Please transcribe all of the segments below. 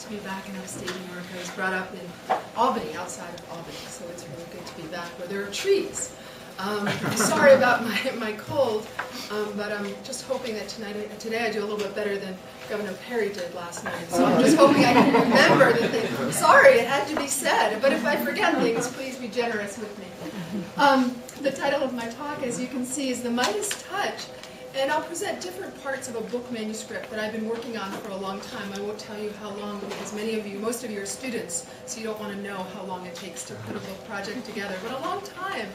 to be back in upstate New York. I was brought up in Albany, outside of Albany, so it's really good to be back where there are trees. I'm sorry about my cold, but I'm just hoping that today I do a little bit better than Governor Perry did last night. So I'm just hoping I can remember the thing. Sorry, it had to be said, but if I forget things, please be generous with me. The title of my talk, as you can see, is The Midas Touch. And I'll present different parts of a book manuscript that I've been working on for a long time. I won't tell you how long because most of you are students, so you don't want to know how long it takes to put a book project together, but a long time.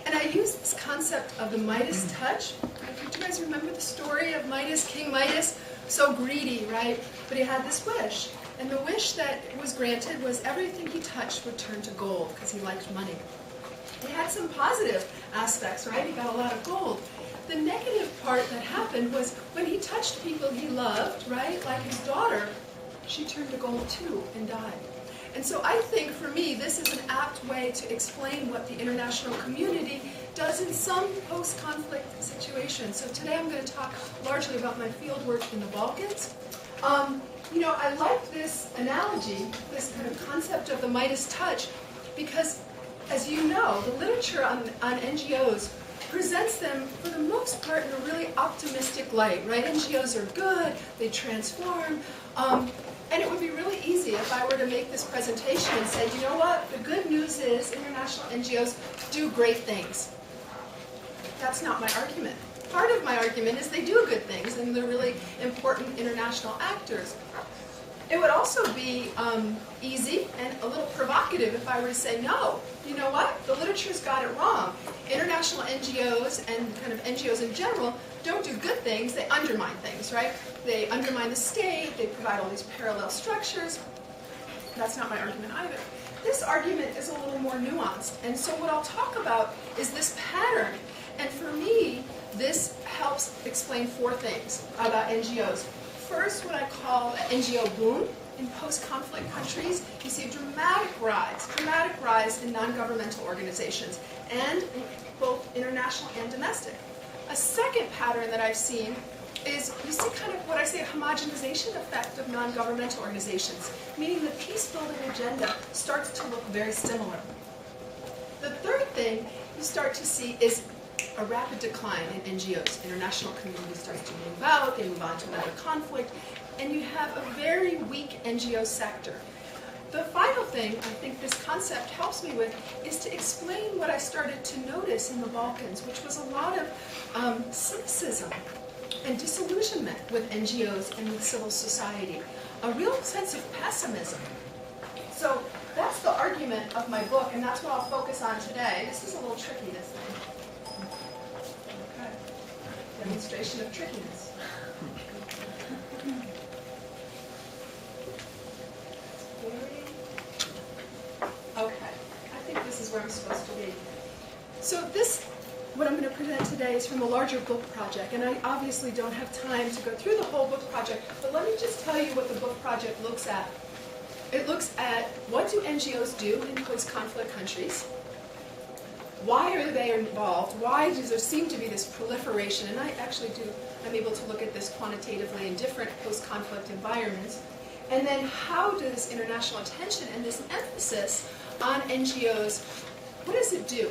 And I use this concept of the Midas touch. Do you guys remember the story of Midas, King Midas? So greedy, right? But he had this wish. And the wish that was granted was everything he touched would turn to gold because he liked money. It had some positive aspects, right? He got a lot of gold. The negative part that happened was when he touched people he loved, right, like his daughter, she turned to gold too and died. And so I think for me this is an apt way to explain what the international community does in some post-conflict situations. So today I'm going to talk largely about my field work in the Balkans. You know, I like this analogy, this kind of concept of the Midas touch, because as you know, the literature on NGOs presents them, for the most part, in a really optimistic light, right? NGOs are good, they transform, and it would be really easy if I were to make this presentation and say, you know what, the good news is international NGOs do great things. That's not my argument. Part of my argument is they do good things, and they're really important international actors. It would also be easy and a little provocative if I were to say, no, you know what, the literature's got it wrong. International NGOs and kind of NGOs in general don't do good things, they undermine things, right? They undermine the state, they provide all these parallel structures. That's not my argument either. This argument is a little more nuanced, and so what I'll talk about is this pattern. And for me, this helps explain four things about NGOs. First, what I call an NGO boom in post-conflict countries. You see a dramatic rise in non-governmental organizations, and both international and domestic. A second pattern that I've seen is you see kind of what I say a homogenization effect of non-governmental organizations, meaning the peace-building agenda starts to look very similar. The third thing you start to see is a rapid decline in NGOs. International community starts to move out, they move on to another conflict, and you have a very weak NGO sector. The final thing I think this concept helps me with is to explain what I started to notice in the Balkans, which was a lot of cynicism and disillusionment with NGOs and with civil society, a real sense of pessimism. So that's the argument of my book, and that's what I'll focus on today. This is a little tricky, this thing. Demonstration of trickiness. Okay, I think this is where I'm supposed to be. So what I'm going to present today is from a larger book project, and I obviously don't have time to go through the whole book project, but let me just tell you what the book project looks at. It looks at what do NGOs do in post-conflict countries? Why are they involved? Why does there seem to be this proliferation? And I'm able to look at this quantitatively in different post-conflict environments. And then how does international attention and this emphasis on NGOs, what does it do?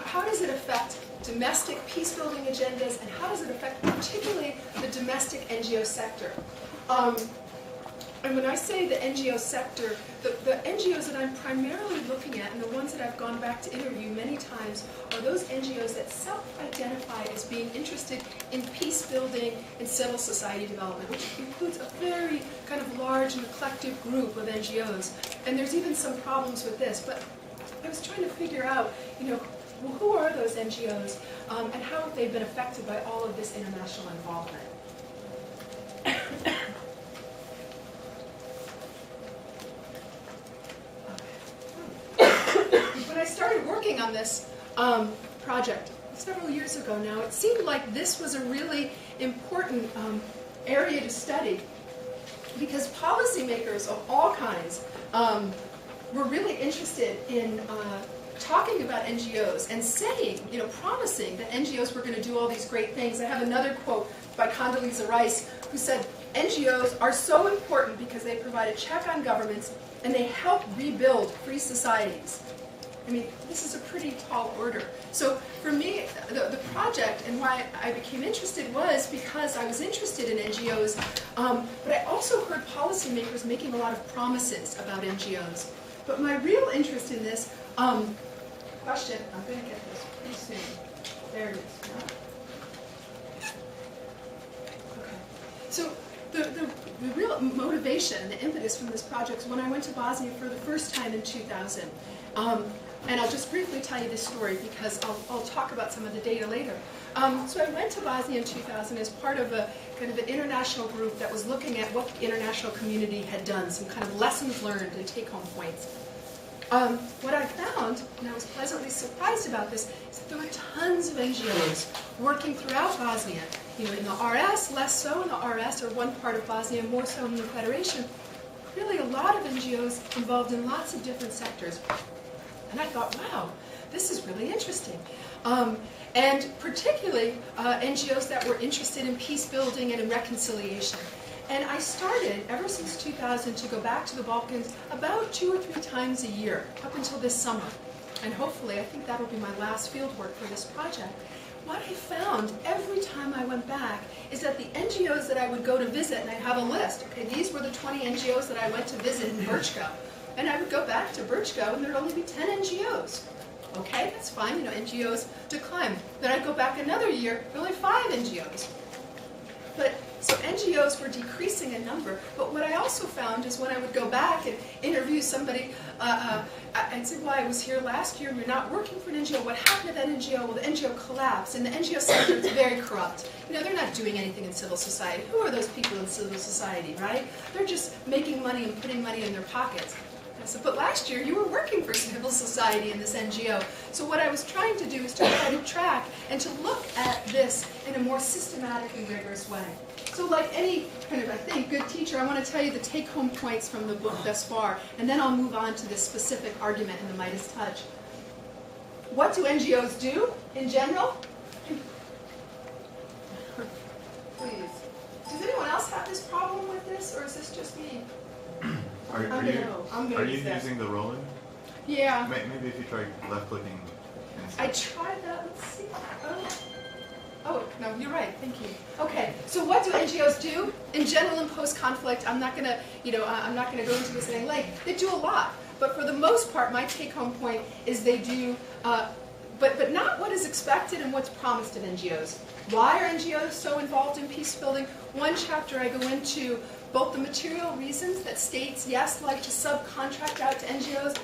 How does it affect domestic peace-building agendas, and how does it affect particularly the domestic NGO sector? And when I say the NGO sector, the NGOs that I'm primarily looking at, and the ones that I've gone back to interview many times, are those NGOs that self-identify as being interested in peace building and civil society development, which includes a very kind of large and eclectic group of NGOs. And there's even some problems with this, but I was trying to figure out, you know, well, who are those NGOs, and how have they been affected by all of this international involvement? When I started working on this project several years ago now, it seemed like this was a really important area to study, because policymakers of all kinds were really interested in talking about NGOs and saying, you know, promising that NGOs were going to do all these great things. I have another quote by Condoleezza Rice who said, NGOs are so important because they provide a check on governments and they help rebuild free societies. I mean, this is a pretty tall order. So for me, the project and why I became interested was because I was interested in NGOs, but I also heard policymakers making a lot of promises about NGOs. But my real interest in this question, I'm going to get this pretty soon. There it is. Okay. So the real motivation, the impetus from this project is when I went to Bosnia for the first time in 2000. And I'll just briefly tell you this story because I'll talk about some of the data later. So I went to Bosnia in 2000 as part of a kind of an international group that was looking at what the international community had done, some kind of lessons learned and take-home points. What I found, and I was pleasantly surprised about this, is that there were tons of NGOs working throughout Bosnia. You know, in the RS, less so in the RS, or one part of Bosnia, more so in the Federation. Really a lot of NGOs involved in lots of different sectors. And I thought, wow, this is really interesting. And particularly NGOs that were interested in peace building and in reconciliation. And I started, ever since 2000, to go back to the Balkans about 2 or 3 times a year, up until this summer. And hopefully, I think that'll be my last field work for this project. What I found every time I went back is that the NGOs that I would go to visit, and I have a list, okay, these were the 20 NGOs that I went to visit in Brčko. And I would go back to Brčko, and there'd only be 10 NGOs. Okay, that's fine, you know, NGOs decline. Then I'd go back another year, there were only 5 NGOs. So NGOs were decreasing in number, but what I also found is when I would go back and interview somebody, I'd say, well, I was here last year and you're not working for an NGO. What happened to that NGO? Well, the NGO collapsed, and the NGO sector is very corrupt. You know, they're not doing anything in civil society. Who are those people in civil society, right? They're just making money and putting money in their pockets. I said, but last year you were working for civil society in this NGO. So what I was trying to do is to try to track and to look at this in a more systematic and rigorous way. So like any kind of, I think, good teacher, I want to tell you the take-home points from the book thus far, and then I'll move on to this specific argument in the Midas Touch. What do NGOs do in general? Please. Does anyone else have this problem with this, or is this just me? Are you using the roll-in? Yeah. Maybe if you try left-clicking. I tried that. Let's see. Oh, no, you're right. Thank you. Okay. So what do NGOs do in general in post-conflict? I'm not gonna, I'm not gonna go into this in any length. They do a lot, but for the most part, my take-home point is they do, but not what is expected and what's promised of NGOs. Why are NGOs so involved in peace building? One chapter I go into both the material reasons that states, yes, like to subcontract out to NGOs,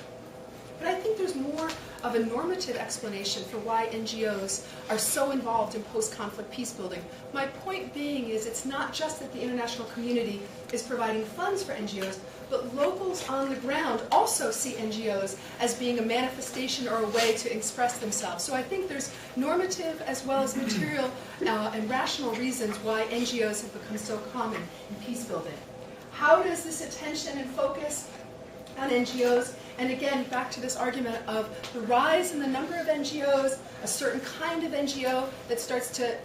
but I think there's more of a normative explanation for why NGOs are so involved in post-conflict peace building. My point being is it's not just that the international community is providing funds for NGOs, but locals on the ground also see NGOs as being a manifestation or a way to express themselves. So I think there's normative as well as material and rational reasons why NGOs have become so common in peace building. How does this attention and focus on NGOs, and again, back to this argument of the rise in the number of NGOs, a certain kind of NGO that starts to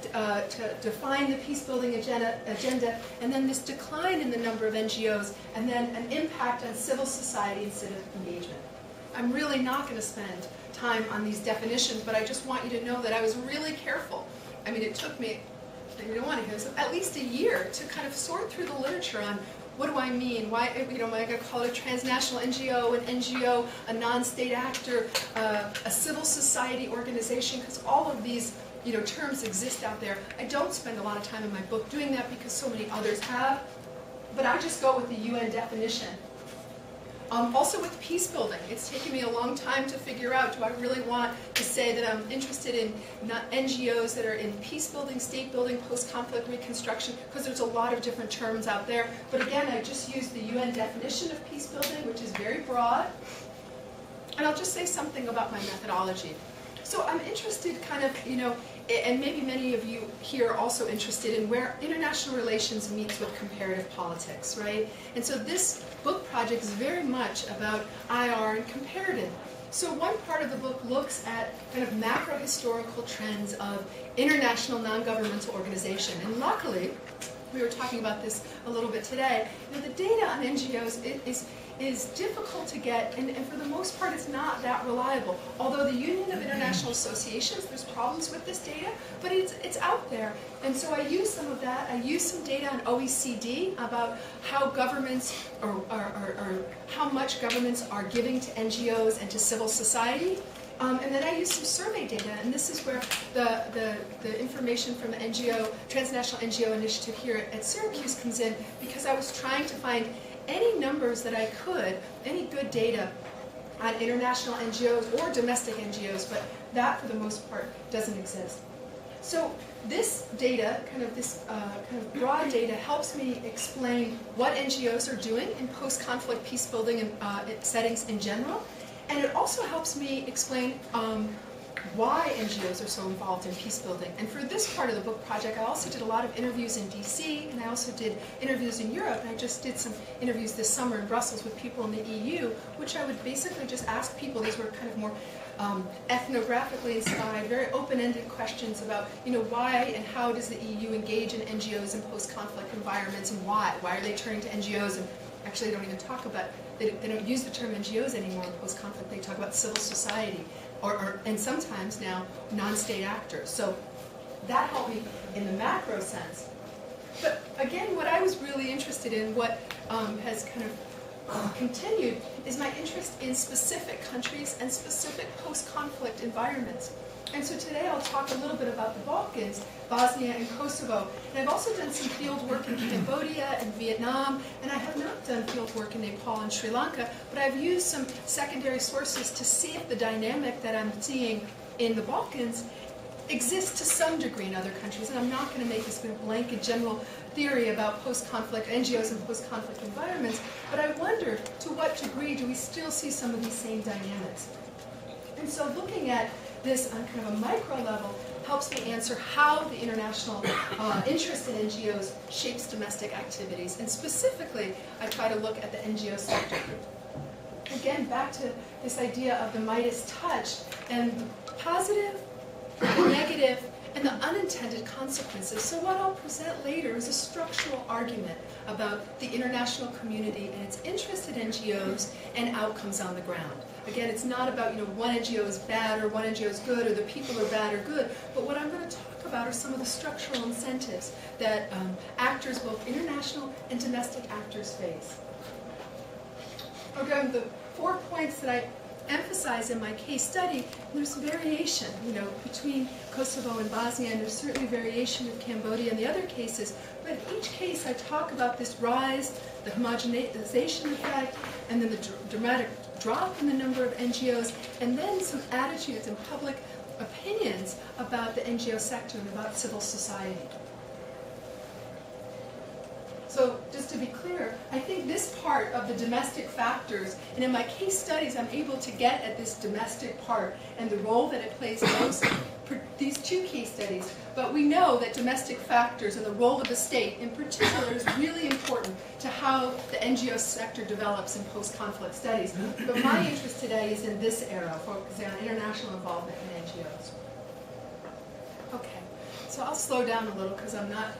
define the peace-building agenda, and then this decline in the number of NGOs, and then an impact on civil society and civic engagement. I'm really not going to spend time on these definitions, but I just want you to know that I was really careful. I mean, it took me, you don't want to hear this, at least a year to kind of sort through the literature on what do I mean? Why, am I going to call it a transnational NGO, an NGO, a non-state actor, a civil society organization? Because all of these, terms exist out there. I don't spend a lot of time in my book doing that because so many others have, but I just go with the UN definition. Also with peace building, it's taken me a long time to figure out, do I really want to say that I'm interested in NGOs that are in peace building, state building, post-conflict reconstruction, because there's a lot of different terms out there. But again, I just used the UN definition of peace building, which is very broad. And I'll just say something about my methodology. So I'm interested kind of, and maybe many of you here are also interested in where international relations meets with comparative politics, right? And so this book project is very much about IR and comparative. So one part of the book looks at kind of macro-historical trends of international non-governmental organization. And luckily, we were talking about this a little bit today. The data on NGOs is difficult to get, and for the most part it's not that reliable. Although the Union of International Associations, there's problems with this data, but it's out there. And so I use some of that. I use some data on OECD about how governments, or how much governments are giving to NGOs and to civil society. And then I use some survey data, and this is where the information from the NGO, Transnational NGO Initiative here at Syracuse comes in, because I was trying to find any numbers that I could, any good data on international NGOs or domestic NGOs, but that for the most part doesn't exist. So this data, this broad data, helps me explain what NGOs are doing in post-conflict peace building settings in general. And it also helps me explain why NGOs are so involved in peace building. And for this part of the book project, I also did a lot of interviews in DC, and I also did interviews in Europe, and I just did some interviews this summer in Brussels with people in the EU, which I would basically just ask people. These were kind of more ethnographically inspired, very open-ended questions about, why and how does the EU engage in NGOs in post-conflict environments, and why? Why are they turning to NGOs? And actually, they don't even talk about, they don't use the term NGOs anymore in post-conflict. They talk about civil society, and sometimes now non-state actors. So that helped me in the macro sense. But again, what I was really interested in, what has kind of continued, is my interest in specific countries and specific post-conflict environments. And so today I'll talk a little bit about the Balkans, Bosnia and Kosovo. And I've also done some field work in Cambodia and Vietnam, and I have not done field work in Nepal and Sri Lanka, but I've used some secondary sources to see if the dynamic that I'm seeing in the Balkans exists to some degree in other countries. And I'm not going to make this blanket general theory about post-conflict NGOs and post-conflict environments, but I wonder to what degree do we still see some of these same dynamics. And so looking at this on kind of a micro level helps me answer how the international interest in NGOs shapes domestic activities. And specifically, I try to look at the NGO sector. Again, back to this idea of the Midas touch and the positive, the negative, and the unintended consequences. So what I'll present later is a structural argument about the international community and its interest in NGOs and outcomes on the ground. Again, it's not about one NGO is bad or one NGO is good or the people are bad or good, but what I'm going to talk about are some of the structural incentives that actors, both international and domestic actors, face. Again, the 4 points that I emphasize in my case study, there's variation, between Kosovo and Bosnia, and there's certainly variation with Cambodia and the other cases. But in each case, I talk about this rise, the homogenization effect, and then the dramatic drop in the number of NGOs, and then some attitudes and public opinions about the NGO sector and about civil society. So just to be clear, I think this part of the domestic factors, and in my case studies I'm able to get at this domestic part and the role that it plays most for these two case studies. But we know that domestic factors and the role of the state in particular is really important to how the NGO sector develops in post-conflict studies. But my interest today is in this era, focusing on international involvement in NGOs. Okay, so I'll slow down a little because I'm not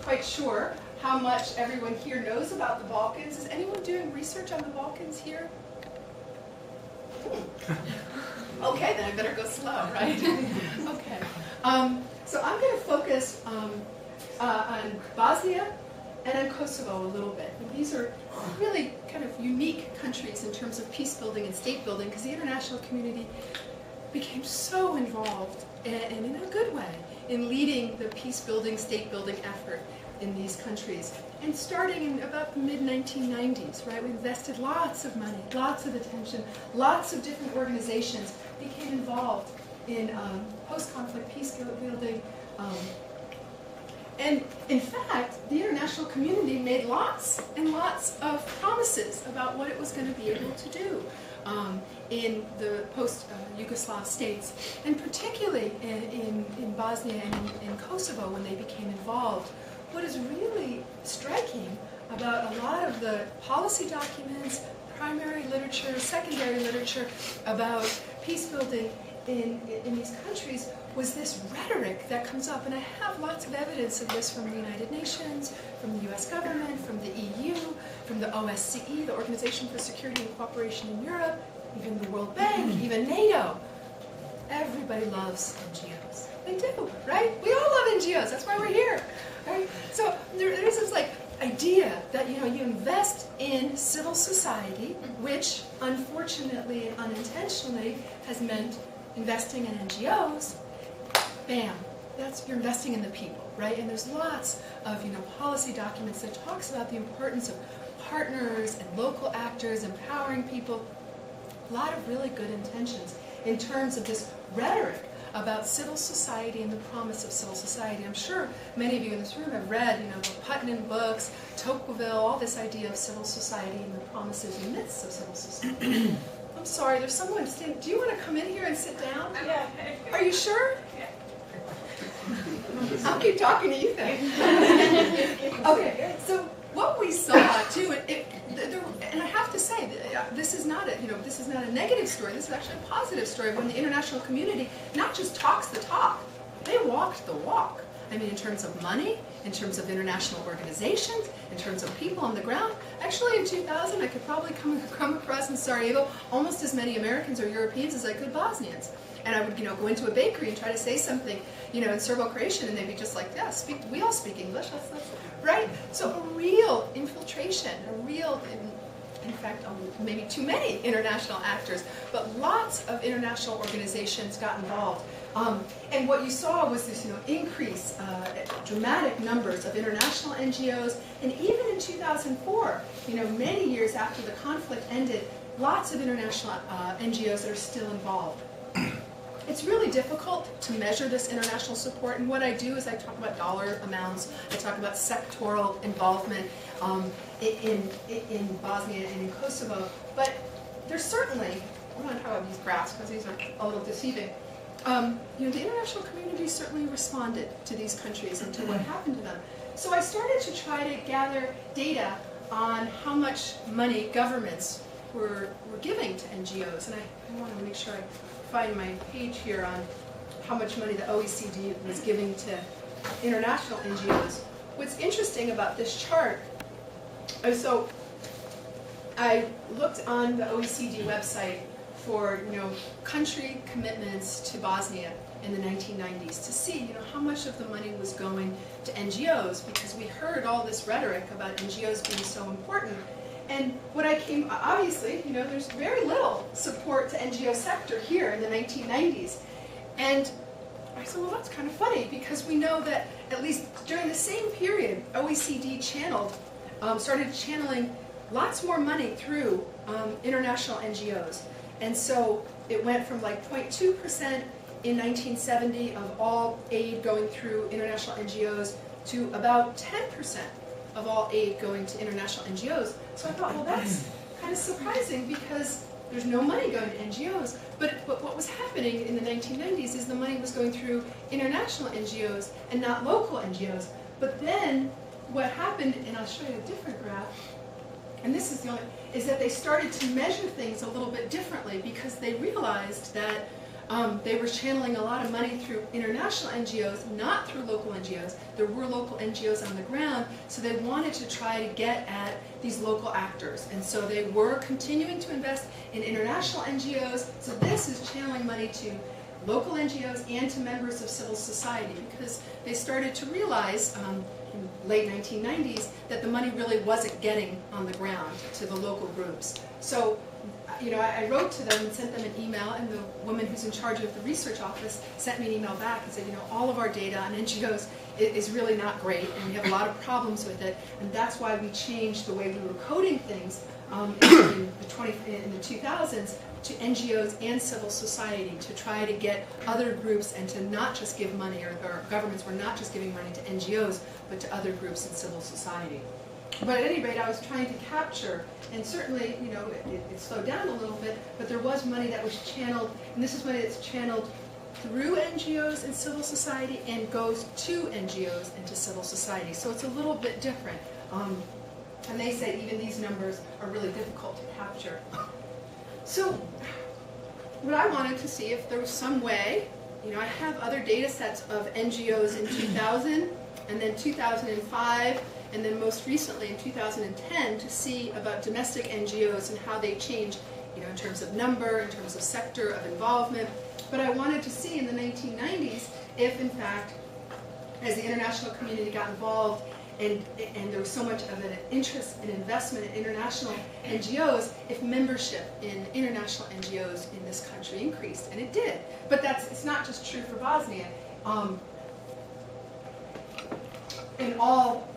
quite sure how much everyone here knows about the Balkans. Is anyone doing research on the Balkans here? Okay, then I better go slow, right? Okay. So I'm going to focus on Bosnia and on Kosovo a little bit. And these are really kind of unique countries in terms of peace building and state building, because the international community became so involved, and in a good way, in leading the peace building, state building effort in these countries. And starting in about the mid-1990s, right, we invested lots of money, lots of attention, lots of different organizations became involved in post-conflict peace building. And in fact, the international community made lots and lots of promises about what it was going to be able to do in the post-Yugoslav states, and particularly in Bosnia and in Kosovo when they became involved. What is really striking about a lot of the policy documents, primary literature, secondary literature about peace building in these countries was this rhetoric that comes up. And I have lots of evidence of this from the United Nations, from the US government, from the EU, from the OSCE, the Organization for Security and Cooperation in Europe, even the World Bank, even NATO. Everybody loves NGOs. They do, right? We all love NGOs. That's why we're here, right? So there's this like idea that you invest in civil society, which unfortunately and unintentionally has meant investing in NGOs. Bam, you're investing in the people, right? And there's lots of policy documents that talks about the importance of partners and local actors, empowering people. A lot of really good intentions in terms of this rhetoric about civil society and the promise of civil society. I'm sure many of you in this room have read, the Putnam books, Tocqueville, all this idea of civil society and the promises and myths of civil society. I'm sorry, there's someone sitting. Do you want to come in here and sit down? Yeah. Are you sure? Yeah. I'll keep talking to you then. Okay, so what we saw too, and I have to say, this is not a negative story. This is actually a positive story when the international community not just talks the talk, they walked the walk. I mean, in terms of money, in terms of international organizations, in terms of people on the ground. Actually, in 2000, I could probably come across in Sarajevo almost as many Americans or Europeans as I could Bosnians. And I would, go into a bakery and try to say something, in Serbo-Croatian, and they'd be just like, yeah, we all speak English, that's right? So a real infiltration, in fact, maybe too many international actors, but lots of international organizations got involved. And what you saw was this, increase, dramatic numbers of international NGOs, and even in 2004, many years after the conflict ended, lots of international NGOs that are still involved. It's really difficult to measure this international support, and what I do is I talk about dollar amounts, I talk about sectoral involvement in Bosnia and in Kosovo, but there's certainly, I'm going to talk about these graphs because these are a little deceiving. The international community certainly responded to these countries and to what happened to them. So I started to try to gather data on how much money governments were giving to NGOs, and I want to make sure I find my page here on how much money the OECD was giving to international NGOs. What's interesting about this chart, so I looked on the OECD website for country commitments to Bosnia in the 1990s to see how much of the money was going to NGOs, because we heard all this rhetoric about NGOs being so important. And what I came, obviously, there's very little support to NGO sector here in the 1990s. And I said, well, that's kind of funny, because we know that at least during the same period, OECD started channeling lots more money through international NGOs. And so it went from like 0.2% in 1970 of all aid going through international NGOs to about 10% of all aid going to international NGOs. So I thought, well, that's kind of surprising, because there's no money going to NGOs. But what was happening in the 1990s is the money was going through international NGOs and not local NGOs. But then what happened, and I'll show you a different graph, and this is the only, is that they started to measure things a little bit differently, because they realized that they were channeling a lot of money through international NGOs, not through local NGOs. There were local NGOs on the ground, so they wanted to try to get at these local actors. And so they were continuing to invest in international NGOs. So this is channeling money to local NGOs and to members of civil society, because they started to realize in late 1990s that the money really wasn't getting on the ground to the local groups. So I wrote to them and sent them an email, and the woman who's in charge of the research office sent me an email back and said, all of our data on NGOs is really not great, and we have a lot of problems with it, and that's why we changed the way we were coding things in the 2000s to NGOs and civil society, to try to get other groups and to not just give money, or governments were not just giving money to NGOs, but to other groups in civil society. But at any rate, I was trying to capture, and certainly, it slowed down a little bit, but there was money that was channeled, and this is money that's channeled through NGOs and civil society and goes to NGOs and to civil society. So it's a little bit different. And they say even these numbers are really difficult to capture. So what I wanted to see if there was some way, I have other data sets of NGOs in 2000, and then 2005, and then most recently in 2010 to see about domestic NGOs and how they change, in terms of number, in terms of sector of involvement. But I wanted to see in the 1990s if, in fact, as the international community got involved and there was so much of an interest and investment in international NGOs, if membership in international NGOs in this country increased, and it did. But it's not just true for Bosnia. In all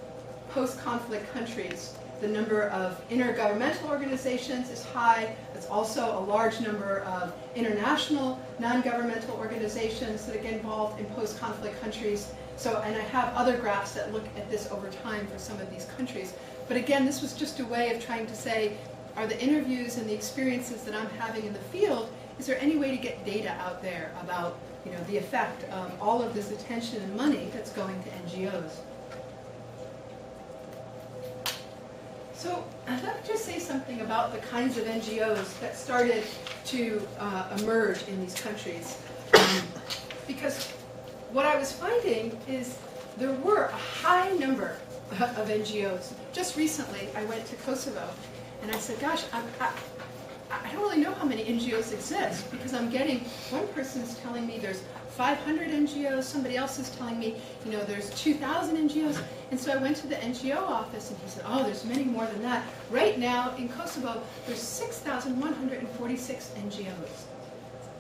post-conflict countries, the number of intergovernmental organizations is high. There's also a large number of international non-governmental organizations that get involved in post-conflict countries. And I have other graphs that look at this over time for some of these countries. But again, this was just a way of trying to say, are the interviews and the experiences that I'm having in the field, is there any way to get data out there about the effect of all of this attention and money that's going to NGOs? So let me just say something about the kinds of NGOs that started to emerge in these countries. Because what I was finding is there were a high number of NGOs. Just recently, I went to Kosovo, and I said, gosh, I don't really know how many NGOs exist, because I'm getting, one person's telling me there's 500 NGOs, somebody else is telling me, there's 2,000 NGOs. And so I went to the NGO office, and he said, oh, there's many more than that. Right now, in Kosovo, there's 6,146 NGOs.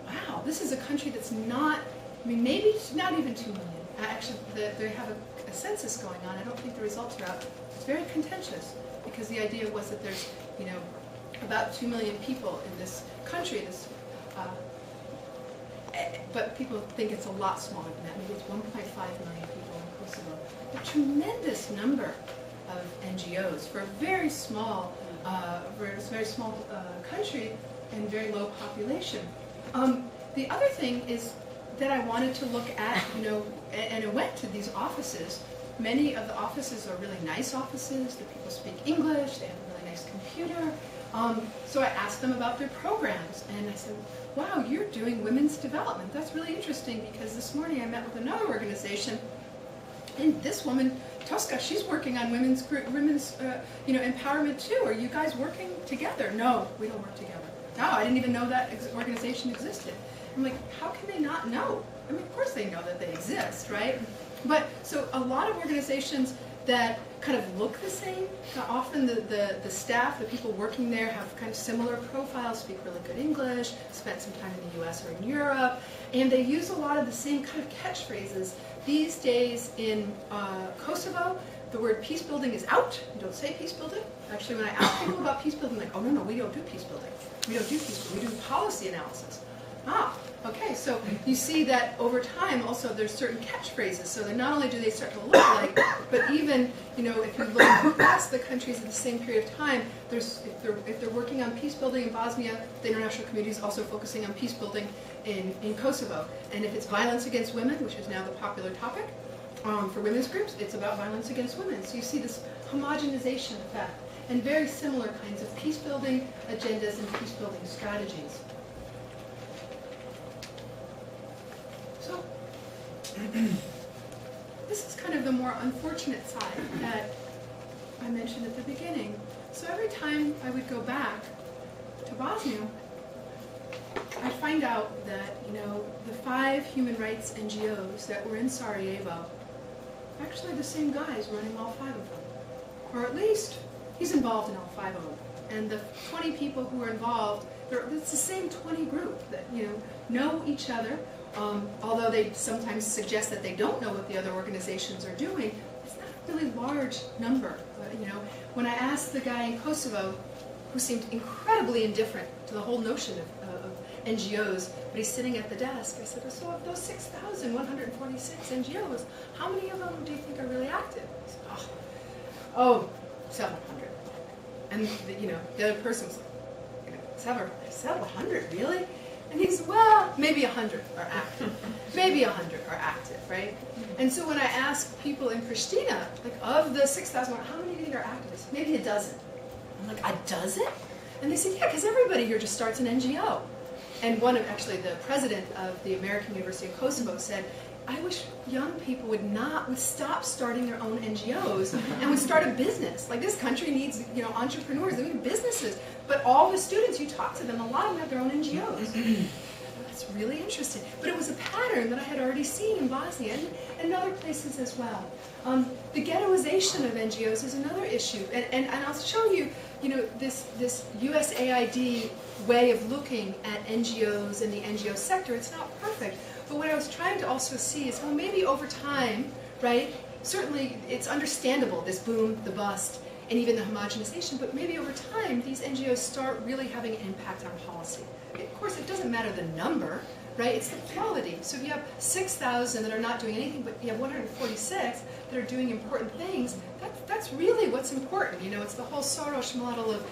Wow, this is a country that's not, maybe it's not even 2 million. Actually, they have a census going on. I don't think the results are out. It's very contentious, because the idea was that there's, about 2 million people in this country. But people think it's a lot smaller than that. Maybe it's 1.5 million people in Kosovo. A tremendous number of NGOs for a very small, country and very low population. The other thing is that I wanted to look at, and I went to these offices. Many of the offices are really nice offices. The people speak English. They have a really nice computer. So I asked them about their programs, and I said, wow, you're doing women's development. That's really interesting, because this morning I met with another organization, and this woman, Tosca, she's working on women's empowerment too. Are you guys working together? No, we don't work together. No, I didn't even know that organization existed. I'm like, how can they not know? I mean, of course they know that they exist, right? But so a lot of organizations that kind of look the same. Often the staff, the people working there, have kind of similar profiles, speak really good English, spent some time in the US or in Europe, and they use a lot of the same kind of catchphrases. These days in Kosovo, the word peace building is out. You don't say peace building. Actually, when I ask people about peace building, like, oh no, we don't do peace building. We don't do peace building. We do policy analysis. Ah, okay, so you see that over time also there's certain catchphrases, so that not only do they start to look like, but even, if you look across the countries at the same period of time, if they're working on peace building in Bosnia, the international community is also focusing on peace building in Kosovo. And if it's violence against women, which is now the popular topic for women's groups, it's about violence against women. So you see this homogenization effect, and very similar kinds of peace building agendas and peace building strategies. So, this is kind of the more unfortunate side that I mentioned at the beginning. So every time I would go back to Bosnia, I'd find out that, the 5 human rights NGOs that were in Sarajevo, actually the same guy's running all 5 of them. Or at least, he's involved in all 5 of them. And the 20 people who are involved, it's the same 20 group that, know each other. Although they sometimes suggest that they don't know what the other organizations are doing, it's not a really large number. When I asked the guy in Kosovo, who seemed incredibly indifferent to the whole notion of NGOs, but he's sitting at the desk, I said, so of those 6,146 NGOs, how many of them do you think are really active? He said, oh, 700. And the other person was like, 700, really? And he said, well, maybe 100 are active. Maybe 100 are active, right? And so when I ask people in Pristina, like, of the 6,000, how many do you think are activists? Maybe a dozen. I'm like, a dozen? And they said, yeah, because everybody here just starts an NGO. And actually the president of the American University of Kosovo said, I wish young people would stop starting their own NGOs and would start a business. Like, this country needs, entrepreneurs, they need businesses. But all the students, you talk to them, a lot of them have their own NGOs. That's really interesting. But it was a pattern that I had already seen in Bosnia and in other places as well. The ghettoization of NGOs is another issue. And I'll show you, this USAID way of looking at NGOs and the NGO sector. It's not perfect. But what I was trying to also see is, well, maybe over time, right, certainly it's understandable, this boom, the bust, and even the homogenization, but maybe over time these NGOs start really having an impact on policy. Of course, it doesn't matter the number, right? It's the quality. So if you have 6,000 that are not doing anything, but you have 146 that are doing important things, that's really what's important. It's the whole Soros model of,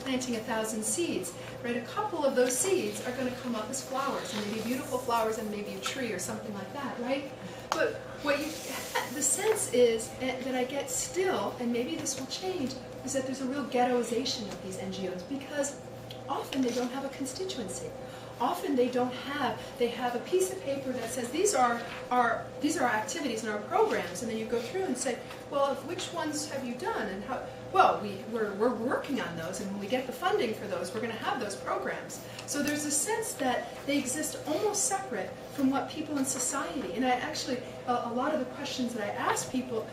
planting 1,000 seeds, right? A couple of those seeds are going to come up as flowers, and maybe beautiful flowers and maybe a tree or something like that, right? But the sense is that I get still, and maybe this will change, is that there's a real ghettoization of these NGOs because often they don't have a constituency. Often they have a piece of paper that says these are our activities and our programs, and then you go through and say, well, which ones have you done, and how? Well, we're working on those, and when we get the funding for those, we're going to have those programs. So there's a sense that they exist almost separate from what people in society. And I actually, a lot of the questions that I asked people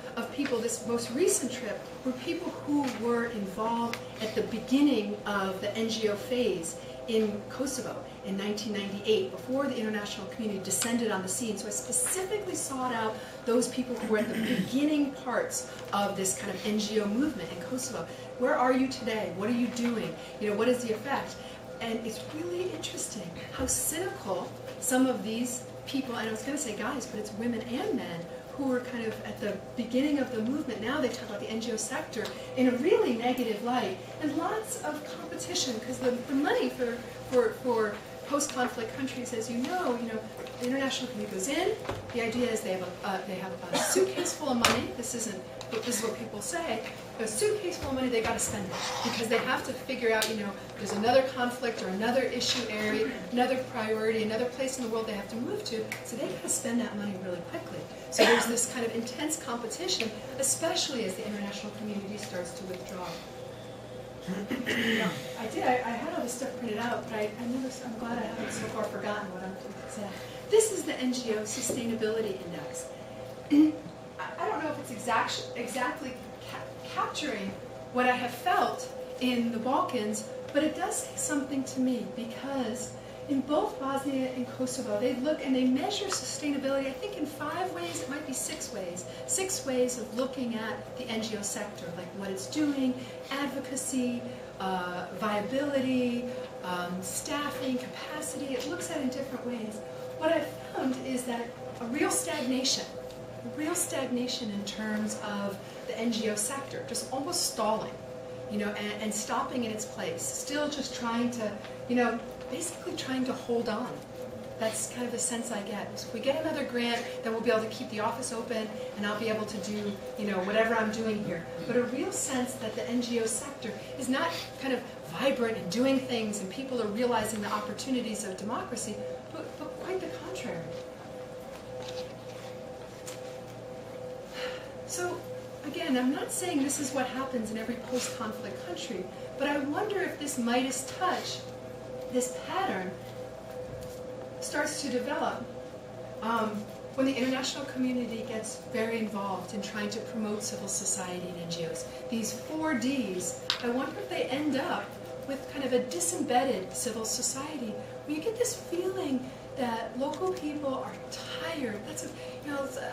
this most recent trip were people who were involved at the beginning of the NGO phase in Kosovo in 1998, before the international community descended on the scene. So I specifically sought out those people who were at the beginning parts of this kind of NGO movement in Kosovo. Where are you today? What are you doing? What is the effect? And it's really interesting how cynical some of these people, and I was going to say guys, but it's women and men, who were kind of at the beginning of the movement. Now they talk about the NGO sector in a really negative light, and lots of competition, because the money for post-conflict countries, as you know, the international community goes in. The idea is they have a suitcase full of money. This is what people say. A suitcase full of money, they got to spend it because they have to figure out, there's another conflict or another issue area, another priority, another place in the world they have to move to. So they got to spend that money really quickly. So there's this kind of intense competition, especially as the international community starts to withdraw. I had all this stuff printed out, but I'm glad I haven't so far forgotten what I'm going to say. This is the NGO Sustainability Index. I don't know if it's exactly capturing what I have felt in the Balkans, but it does say something to me, because in both Bosnia and Kosovo, they look and they measure sustainability, I think in 5 ways, it might be 6 ways. 6 ways of looking at the NGO sector, like what it's doing, advocacy, viability, staffing, capacity. It looks at it in different ways. What I've found is that a real stagnation in terms of the NGO sector, just almost stalling, and stopping in its place, still just trying to, basically trying to hold on. That's kind of the sense I get. So if we get another grant, then we'll be able to keep the office open, and I'll be able to do, whatever I'm doing here. But a real sense that the NGO sector is not kind of vibrant and doing things, and people are realizing the opportunities of democracy, but quite the contrary. So, again, I'm not saying this is what happens in every post-conflict country, but I wonder if this Midas touch, this pattern, starts to develop when the international community gets very involved in trying to promote civil society and NGOs. These 4 Ds, I wonder if they end up with kind of a disembedded civil society, where you get this feeling that local people are tired. That's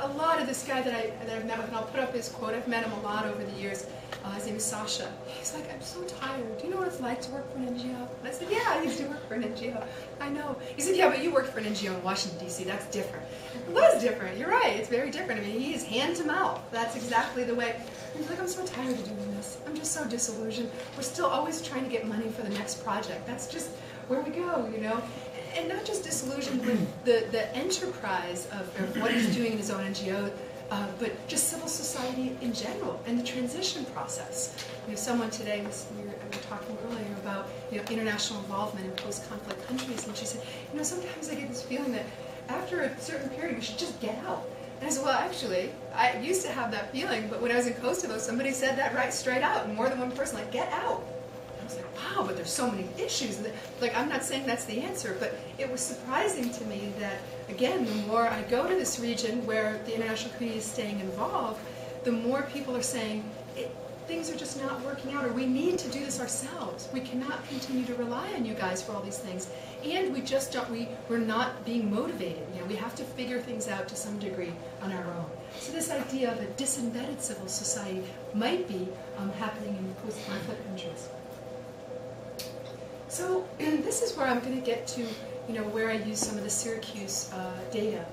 a lot of this guy that I've met with, and I'll put up his quote. I've met him a lot over the years. His name is Sasha. He's like, I'm so tired. Do you know what it's like to work for an NGO? And I said, yeah, I used to work for an NGO. I know. He said, yeah, but you worked for an NGO in Washington, D.C. That's different. It was different. You're right. It's very different. I mean, he is hand to mouth. That's exactly the way. He's like, I'm so tired of doing this. I'm just so disillusioned. We're still always trying to get money for the next project. That's just where we go, And not just disillusioned with the enterprise of what he's doing in his own NGO, but just civil society in general and the transition process. Someone today we were talking earlier about international involvement in post-conflict countries, and she said, sometimes I get this feeling that after a certain period we should just get out. And I said, well, actually, I used to have that feeling, but when I was in Kosovo, somebody said that right straight out, and more than one person, like, get out. I was like, wow, but there's so many issues. Like, I'm not saying that's the answer, but it was surprising to me that, again, the more I go to this region where the international community is staying involved, the more people are saying, things are just not working out, or we need to do this ourselves. We cannot continue to rely on you guys for all these things. And we just don't, we're not being motivated. We have to figure things out to some degree on our own. So this idea of a disembedded civil society might be happening in post-conflict countries. So this is where I'm going to get to, where I use some of the Syracuse data.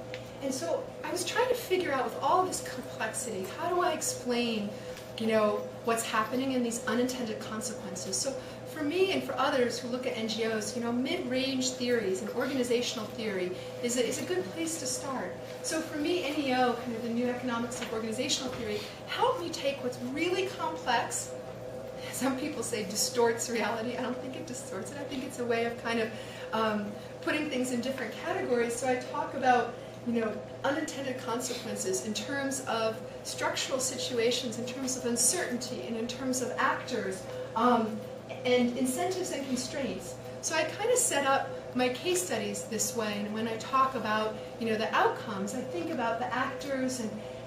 And so I was trying to figure out, with all this complexity, how do I explain, what's happening in these unintended consequences? So for me and for others who look at NGOs, mid-range theories and organizational theory is a good place to start. So for me, NEO, kind of the new economics of organizational theory, helped me take what's really complex. Some people say distorts reality. I don't think it distorts it. I think it's a way of kind of putting things in different categories. So I talk about unintended consequences in terms of structural situations, in terms of uncertainty, and in terms of actors, and incentives and constraints. So I kind of set up my case studies this way, and when I talk about the outcomes, I think about the actors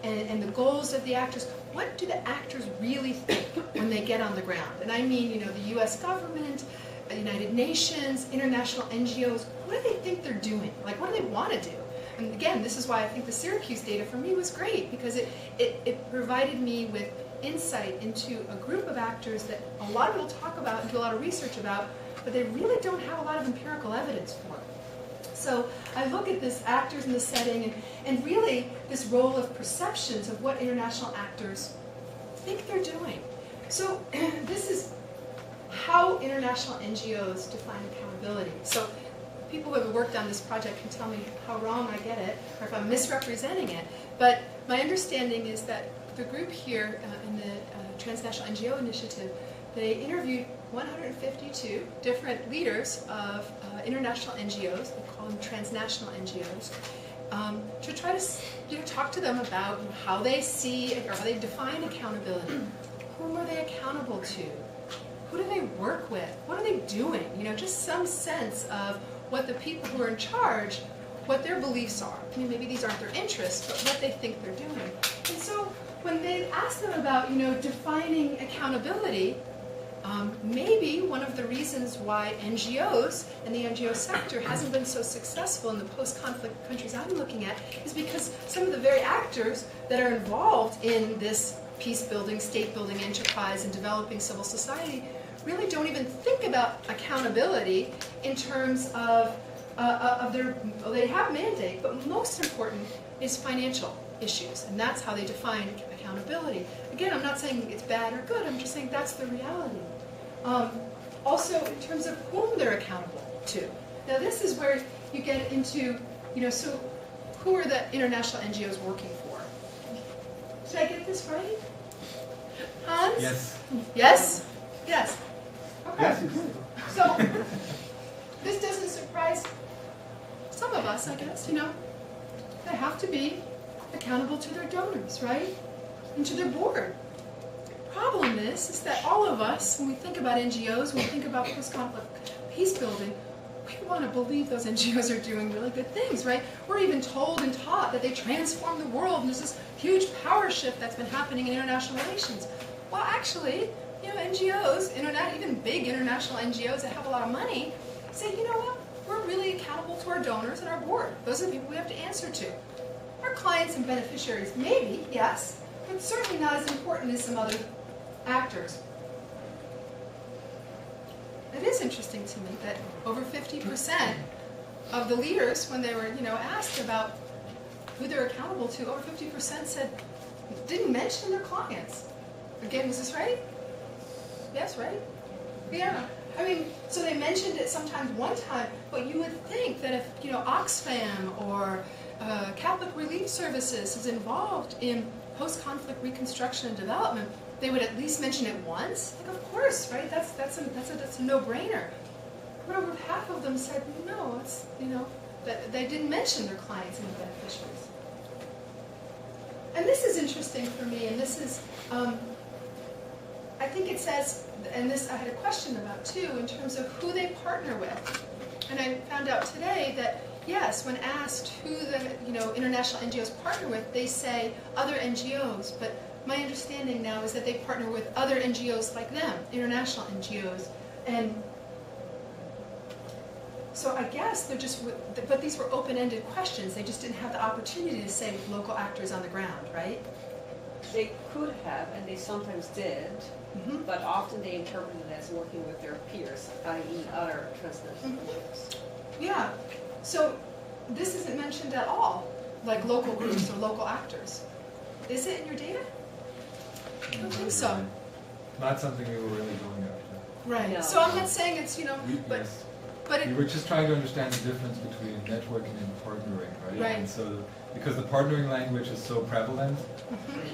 and the goals of the actors. What do the actors really think when they get on the ground? And I mean, the U.S. government, the United Nations, international NGOs. What do they think they're doing? Like, what do they want to do? And again, this is why I think the Syracuse data for me was great, because it provided me with insight into a group of actors that a lot of people talk about and do a lot of research about, but they really don't have a lot of empirical evidence for. So I look at this actors in the setting and really this role of perceptions of what international actors think they're doing. So this is how international NGOs define accountability. So people who have worked on this project can tell me how wrong I get it, or if I'm misrepresenting it. But my understanding is that the group here in the Transnational NGO Initiative, they interviewed 152 different leaders of international NGOs, they call them transnational NGOs, to try to talk to them about how they see or how they define accountability. Whom are they accountable to? Who do they work with? What are they doing? Just some sense of what the people who are in charge, what their beliefs are. Maybe these aren't their interests, but what they think they're doing. And so when they ask them about, defining accountability, maybe one of the reasons why NGOs and the NGO sector hasn't been so successful in the post-conflict countries I'm looking at is because some of the very actors that are involved in this peace-building, state-building enterprise and developing civil society really don't even think about accountability in terms of their, they have mandate, but most important is financial issues, and that's how they define accountability. Again, I'm not saying it's bad or good, I'm just saying that's the reality. Also, in terms of whom they're accountable to. Now this is where you get into, so who are the international NGOs working for? Did I get this right? Hans? Yes. Yes? Yes. Okay. Yes, you did. So, this doesn't surprise some of us, I guess, They have to be accountable to their donors, right? And to their board. Problem is that all of us, when we think about NGOs, when we think about post-conflict peace building, we want to believe those NGOs are doing really good things, right? We're even told and taught that they transform the world, and there's this huge power shift that's been happening in international relations. Well, actually, NGOs, even big international NGOs that have a lot of money, say, what? We're really accountable to our donors and our board. Those are the people we have to answer to. Our clients and beneficiaries, maybe, yes, but certainly not as important as some other actors. It is interesting to me that over 50% of the leaders, when they were, asked about who they're accountable to, over 50% said, didn't mention their clients. Again, was this right? Yes, right? Yeah. So they mentioned it sometimes one time, but you would think that if, Oxfam or Catholic Relief Services is involved in post-conflict reconstruction and development, they would at least mention it once. Like, of course, right? That's a no-brainer. But over half of them said no. It's that they didn't mention their clients and the beneficiaries. And this is interesting for me. And this is, I think it says, and this I had a question about too, in terms of who they partner with. And I found out today that yes, when asked who the international NGOs partner with, they say other NGOs. But my understanding now is that they partner with other NGOs like them, international NGOs. And so I guess they're just, but these were open-ended questions. They just didn't have the opportunity to say with local actors on the ground, right? They could have, and they sometimes did, but often they interpreted it as working with their peers, i.e. other transnational NGOs. Yeah. So this isn't mentioned at all, like local groups or local actors. Is it in your data? I don't think so. Not something we were really going after. Right. No. So I'm not saying it's, but Yes. but We were just trying to understand the difference between networking and partnering, right? Right. And so, because the partnering language is so prevalent,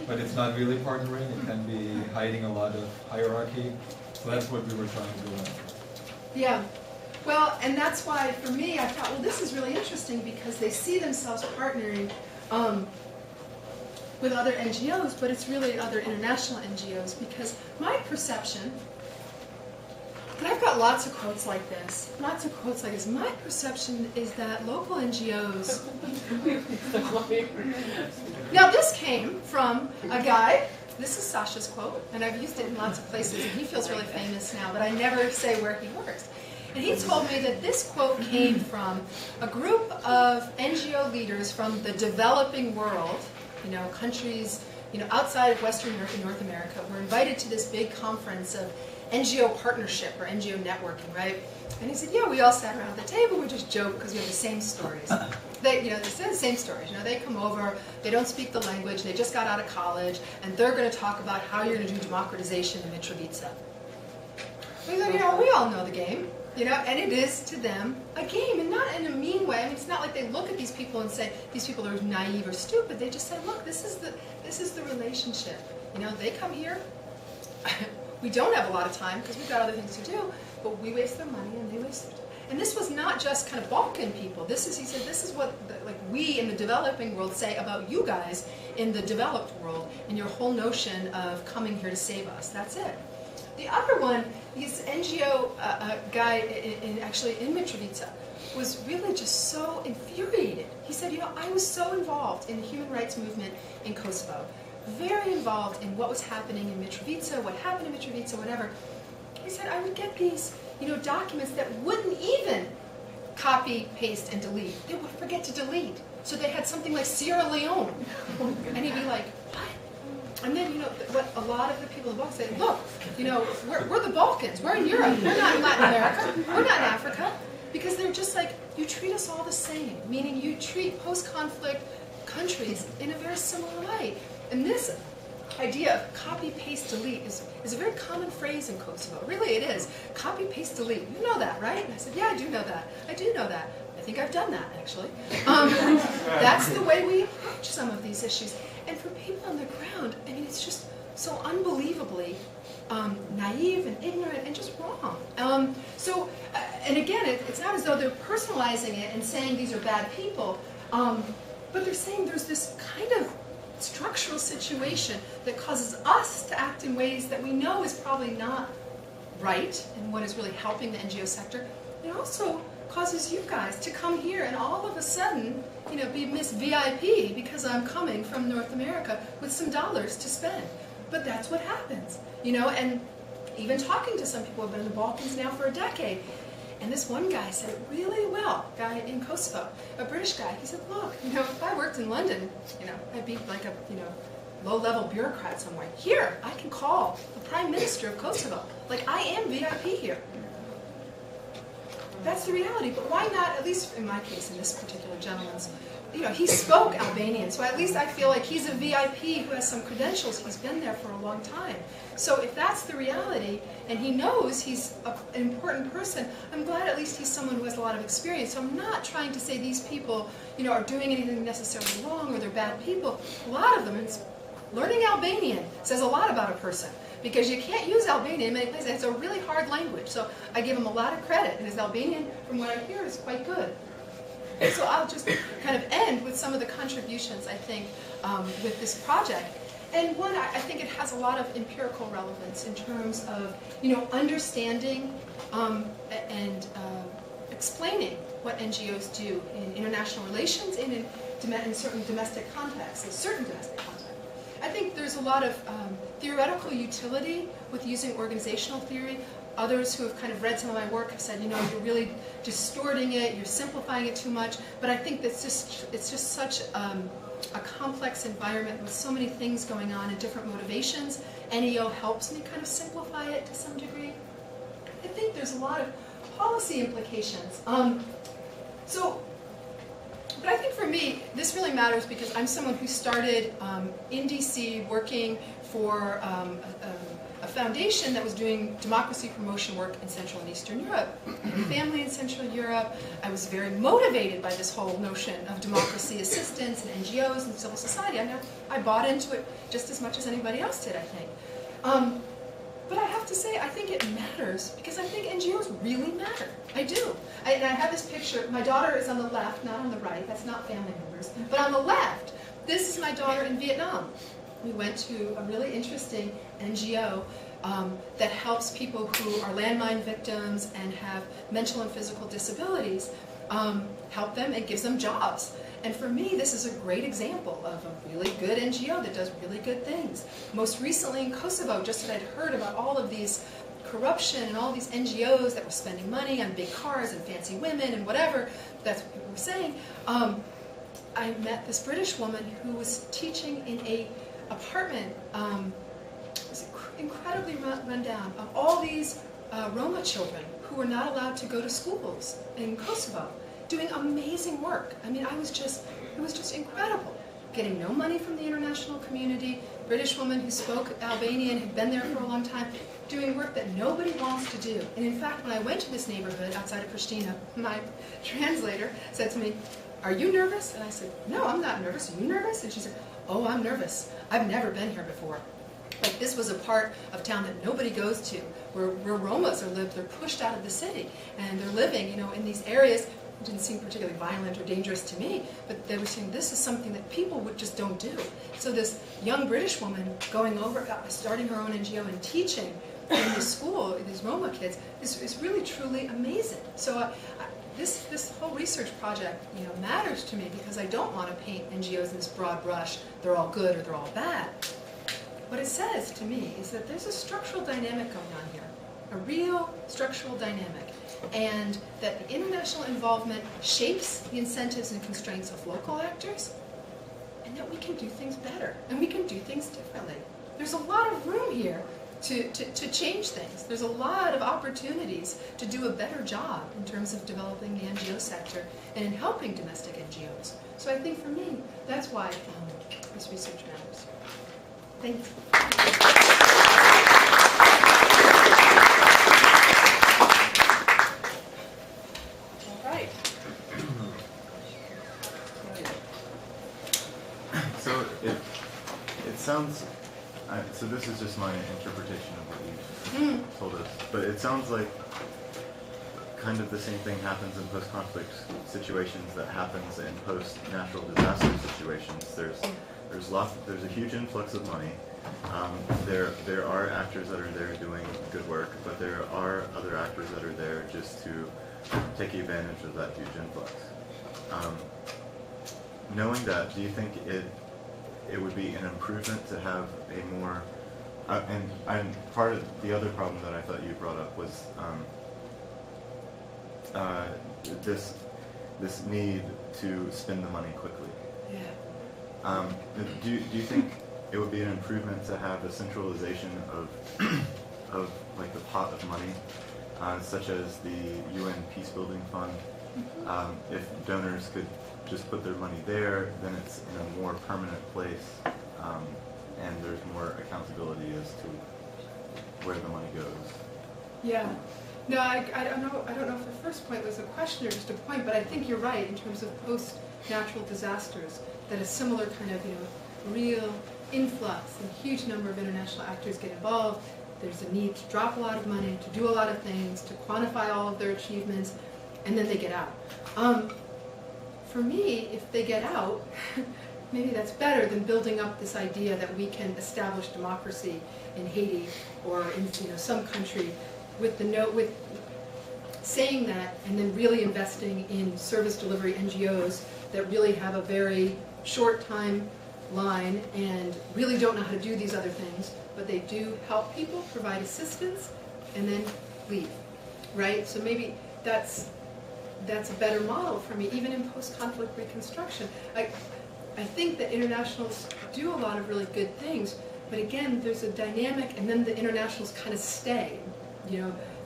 but it's not really partnering, it can be hiding a lot of hierarchy. So that's what we were trying to go after. yeah. Well, and that's why for me I thought, well, this is really interesting because they see themselves partnering with other NGOs, but it's really other international NGOs because my perception, and I've got lots of quotes like this, my perception is that local NGOs, now this came from a guy, this is Sasha's quote, and I've used it in lots of places, and he feels really famous now, but I never say where he works. And he told me that this quote came from a group of NGO leaders from the developing world, countries, outside of Western Europe and North America, were invited to this big conference of NGO partnership or NGO networking, right? And he said, yeah, we all sat around the table, we just joked because we have the same stories. They say the same stories. They come over, they don't speak the language, they just got out of college, and they're going to talk about how you're going to do democratization in Mitrovica. We said, we all know the game. And it is to them a game, and not in a mean way. I mean, it's not like they look at these people and say these people are naive or stupid. They just say, look, this is the relationship. They come here. We don't have a lot of time because we've got other things to do, but we waste their money and they waste their time. And this was not just kind of Balkan people. He said, this is what we in the developing world say about you guys in the developed world and your whole notion of coming here to save us. That's it. The other one, this NGO guy actually in Mitrovica was really just so infuriated. He said, I was so involved in the human rights movement in Kosovo, very involved in what was happening in Mitrovica, what happened in Mitrovica, whatever. He said, I would get these documents that wouldn't even copy, paste, and delete. They would forget to delete. So they had something like Sierra Leone. And he'd be like, what? And then, what a lot of the people in the Balkans say, look, we're the Balkans, we're in Europe, we're not in Latin America, we're not in Africa, because they're just like, you treat us all the same, meaning you treat post-conflict countries in a very similar way. And this idea of copy, paste, delete is a very common phrase in Kosovo. Really, it is. Copy, paste, delete. You know that, right? And I said, yeah, I do know that. I do know that. I think I've done that, actually. That's the way we approach some of these issues. And for people on the ground, I mean, it's just so unbelievably naive and ignorant and just wrong. And again, it's not as though they're personalizing it and saying these are bad people, but they're saying there's this kind of structural situation that causes us to act in ways that we know is probably not right and what is really helping the NGO sector. It also causes you guys to come here and all of a sudden, be Miss VIP because I'm coming from North America with some dollars to spend. But that's what happens, and even talking to some people who have been in the Balkans now for a decade. And this one guy said it really well, guy in Kosovo, a British guy. He said, look, if I worked in London, I'd be like a, low-level bureaucrat somewhere. Here, I can call the Prime Minister of Kosovo. Like, I am VIP here. That's the reality. But why not, at least in my case, in this particular gentleman's, he spoke Albanian, so at least I feel like he's a VIP who has some credentials. He's been there for a long time. So if that's the reality, and he knows he's an important person, I'm glad at least he's someone who has a lot of experience. So I'm not trying to say these people, are doing anything necessarily wrong or they're bad people. A lot of them, learning Albanian says a lot about a person, because you can't use Albanian in many places. It's a really hard language, so I give him a lot of credit. And his Albanian, from what I hear, is quite good. So I'll just kind of end with some of the contributions, I think, with this project. And one, I think it has a lot of empirical relevance in terms of, understanding and explaining what NGOs do in international relations and in certain domestic contexts, I think there's a lot of theoretical utility with using organizational theory. Others who have kind of read some of my work have said, you're really distorting it, you're simplifying it too much. But I think it's just such a complex environment with so many things going on and different motivations. NEO helps me kind of simplify it to some degree. I think there's a lot of policy implications. But I think for me, this really matters because I'm someone who started in DC working for a foundation that was doing democracy promotion work in Central and Eastern Europe. I had a family in Central Europe. I was very motivated by this whole notion of democracy assistance and NGOs and civil society. I bought into it just as much as anybody else did, I think. But I have to say, I think it matters because I think NGOs really matter. I do. And I have this picture. My daughter is on the left, not on the right. That's not family members. But on the left, this is my daughter in Vietnam. We went to a really interesting NGO that helps people who are landmine victims and have mental and physical disabilities, help them and gives them jobs. And for me, this is a great example of a really good NGO that does really good things. Most recently in Kosovo, just that I'd heard about all of these corruption and all these NGOs that were spending money on big cars and fancy women and whatever, that's what people were saying, I met this British woman who was teaching in a apartment, it was incredibly run down, of all these Roma children who were not allowed to go to schools in Kosovo, doing amazing work. I mean, it was just incredible. Getting no money from the international community, British woman who spoke Albanian, had been there for a long time, doing work that nobody wants to do. And in fact, when I went to this neighborhood outside of Pristina, my translator said to me, "Are you nervous?" And I said, "No, I'm not nervous. Are you nervous?" And she said, "Oh, I'm nervous. I've never been here before." Like, this was a part of town that nobody goes to, where Romas are lived. They're pushed out of the city, and they're living, in these areas. It didn't seem particularly violent or dangerous to me, but they were saying this is something that people just don't do. So this young British woman going over, starting her own NGO and teaching in this school, these Roma kids, is really, truly amazing. So this whole research project, matters to me because I don't want to paint NGOs in this broad brush. They're all good or they're all bad. What it says to me is that there's a structural dynamic going on here, a real structural dynamic, and that the international involvement shapes the incentives and constraints of local actors, and that we can do things better, and we can do things differently. There's a lot of room here to change things. There's a lot of opportunities to do a better job in terms of developing the NGO sector and in helping domestic NGOs. So I think for me, that's why this research matters. Thank you. So it sounds, so this is just my interpretation of what you told us, but it sounds like kind of the same thing happens in post-conflict situations that happens in post-natural disaster situations. There's a huge influx of money. There are actors that are there doing good work, but there are other actors that are there just to take advantage of that huge influx. Knowing that, do you think it would be an improvement to have a more, and part of the other problem that I thought you brought up was this need to spend the money quickly. Yeah. Do you think it would be an improvement to have a centralization of like the pot of money such as the UN Peacebuilding Fund. If donors could just put their money there, then it's in a more permanent place, and there's more accountability as to where the money goes. Yeah. No, I don't know. I don't know if the first point was a question or just a point, but I think you're right in terms of post-natural disasters. That a similar kind of real influx and huge number of international actors get involved. There's a need to drop a lot of money, to do a lot of things, to quantify all of their achievements, and then they get out. For me, if they get out, maybe that's better than building up this idea that we can establish democracy in Haiti or in some country with saying that and then really investing in service delivery NGOs that really have a very short time line and really don't know how to do these other things, but they do help people, provide assistance, and then leave, right? So maybe that's a better model for me, even in post-conflict reconstruction. I think that internationals do a lot of really good things, but again, there's a dynamic, and then the internationals kind of stay.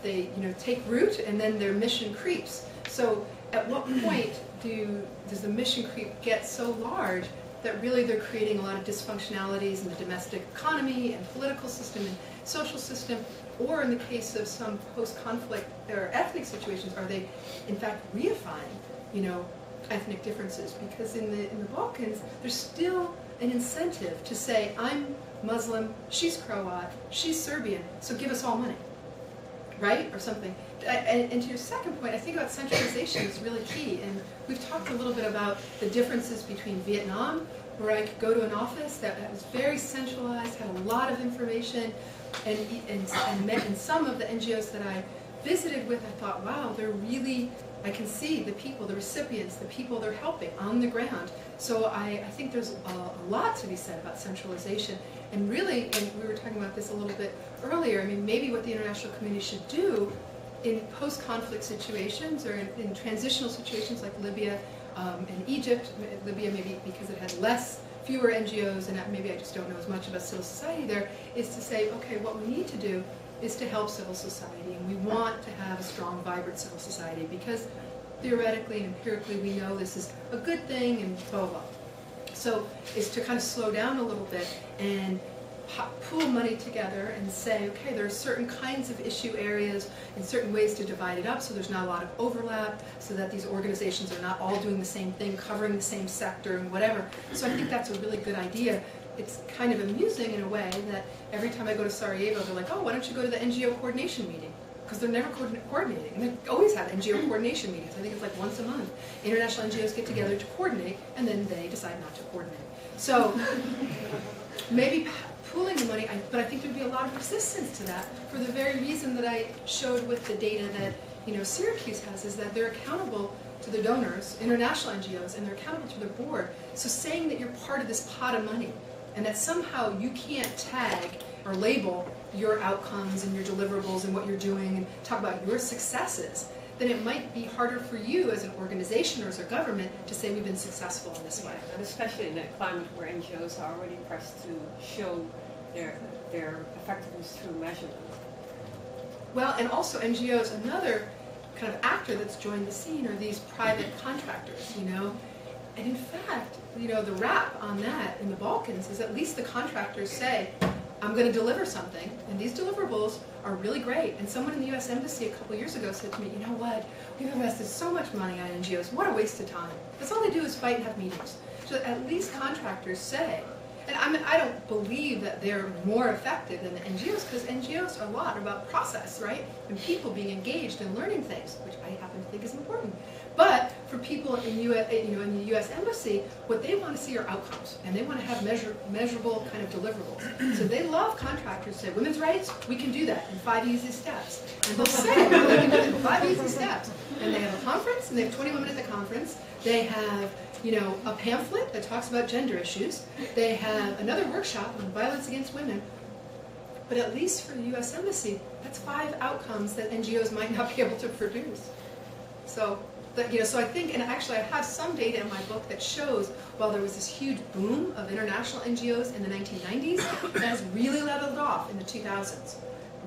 They take root, and then their mission creeps. So at what point does the mission creep get so large that really they're creating a lot of dysfunctionalities in the domestic economy and political system and social system, or in the case of some post-conflict or ethnic situations, are they in fact reifying, ethnic differences? Because in the Balkans, there's still an incentive to say, I'm Muslim, she's Croat, she's Serbian, so give us all money, right? Or something. And to your second point, I think about centralization is really key. And we've talked a little bit about the differences between Vietnam, where I could go to an office that was very centralized, had a lot of information, and some of the NGOs that I visited with, I thought, wow, they're really, I can see the people, the recipients, the people they're helping on the ground. So I think there's a lot to be said about centralization. And really, and we were talking about this a little bit earlier, I mean, maybe what the international community should do in post-conflict situations or in transitional situations like Libya and Egypt, Libya maybe because it had fewer NGOs, and maybe I just don't know as much about civil society there, is to say, okay, what we need to do is to help civil society, and we want to have a strong, vibrant civil society because theoretically and empirically we know this is a good thing and blah, blah. So is to kind of slow down a little bit and pool money together and say, okay, there are certain kinds of issue areas and certain ways to divide it up so there's not a lot of overlap, so that these organizations are not all doing the same thing, covering the same sector and whatever. So I think that's a really good idea. It's kind of amusing in a way that every time I go to Sarajevo, they're like, oh, why don't you go to the NGO coordination meeting? Because they're never coordinating. And they always have NGO coordination meetings. I think it's like once a month. International NGOs get together to coordinate, and then they decide not to coordinate. So maybe pooling the money, but I think there'd be a lot of resistance to that for the very reason that I showed with the data that Syracuse has, is that they're accountable to the donors, international NGOs, and they're accountable to their board. So saying that you're part of this pot of money and that somehow you can't tag or label your outcomes and your deliverables and what you're doing and talk about your successes, then it might be harder for you as an organization or as a government to say we've been successful in this way. And especially in a climate where NGOs are already pressed to show their effectiveness through measurement. Well, and also NGOs, another kind of actor that's joined the scene are these private contractors, And in fact, the rap on that in the Balkans is at least the contractors say, I'm going to deliver something, and these deliverables are really great. And someone in the U.S. Embassy a couple years ago said to me, you know what, we've invested so much money on NGOs, what a waste of time. That's all they do is fight and have meetings. So at least contractors say, and I don't believe that they're more effective than the NGOs, because NGOs are a lot about process, right? And people being engaged and learning things, which I happen to think is important. But for people in in the U.S. Embassy, what they want to see are outcomes, and they want to have measurable kind of deliverables. So they love contractors to say, women's rights, we can do that in 5 easy steps. And they'll say, we can do it in 5 easy steps. And they have a conference, and they have 20 women at the conference. They have a pamphlet that talks about gender issues. They have another workshop on violence against women. But at least for the U.S. Embassy, that's 5 outcomes that NGOs might not be able to produce. So, so I think, and actually I have some data in my book that shows while there was this huge boom of international NGOs in the 1990s, that has really leveled off in the 2000s.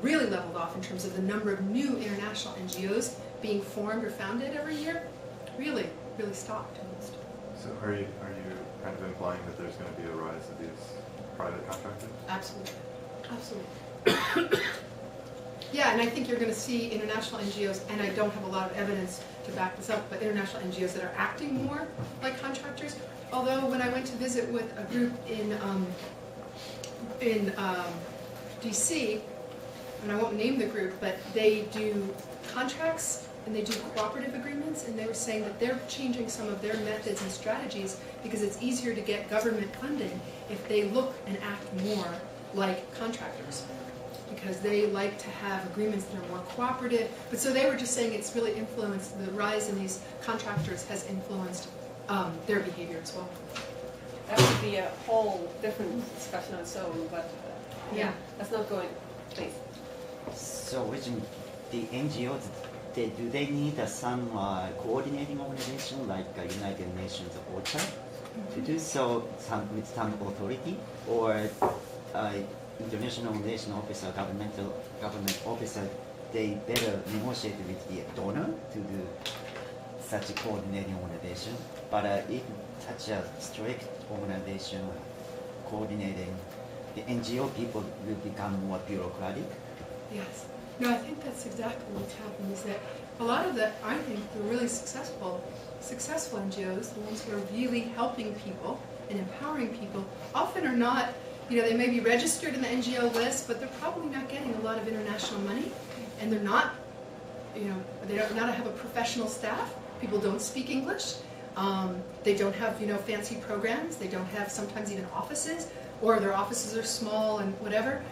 really leveled off in terms of the number of new international NGOs being formed or founded every year. Really stopped almost. So are you kind of implying that there's going to be a rise of these private contractors? Absolutely. Yeah, and I think you're going to see international NGOs, and I don't have a lot of evidence to back this up, but international NGOs that are acting more like contractors. Although when I went to visit with a group in DC, and I won't name the group, but they do contracts and they do cooperative agreements, and they were saying that they're changing some of their methods and strategies because it's easier to get government funding if they look and act more like contractors, because they like to have agreements that are more cooperative. But so they were just saying it's really influenced, the rise in these contractors has influenced their behavior as well. That would be a whole different discussion on its own, but yeah, let's not go in, please. So, originally, the NGOs, do they need some coordinating organization like United Nations or OCHA to do so with some authority, or international relation officer, government officer, they better negotiate with the donor to do such a coordinating organization? But if such a strict organization coordinating, the NGO people will become more bureaucratic. Yes. No, I think that's exactly what's happened, is that a lot of the, I think, the really successful NGOs, the ones who are really helping people and empowering people, often are not, they may be registered in the NGO list, but they're probably not getting a lot of international money, and they're not, they don't not have a professional staff. People don't speak English. They don't have, fancy programs. They don't have sometimes even offices, or their offices are small and whatever.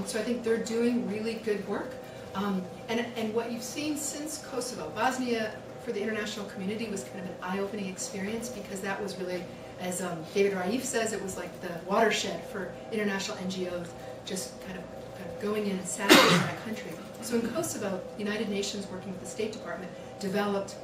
So I think they're doing really good work. And what you've seen since Kosovo, Bosnia for the international community was kind of an eye-opening experience, because that was really, as David Raif says, it was like the watershed for international NGOs just kind of going in and saturating that country. So in Kosovo, the United Nations, working with the State Department, developed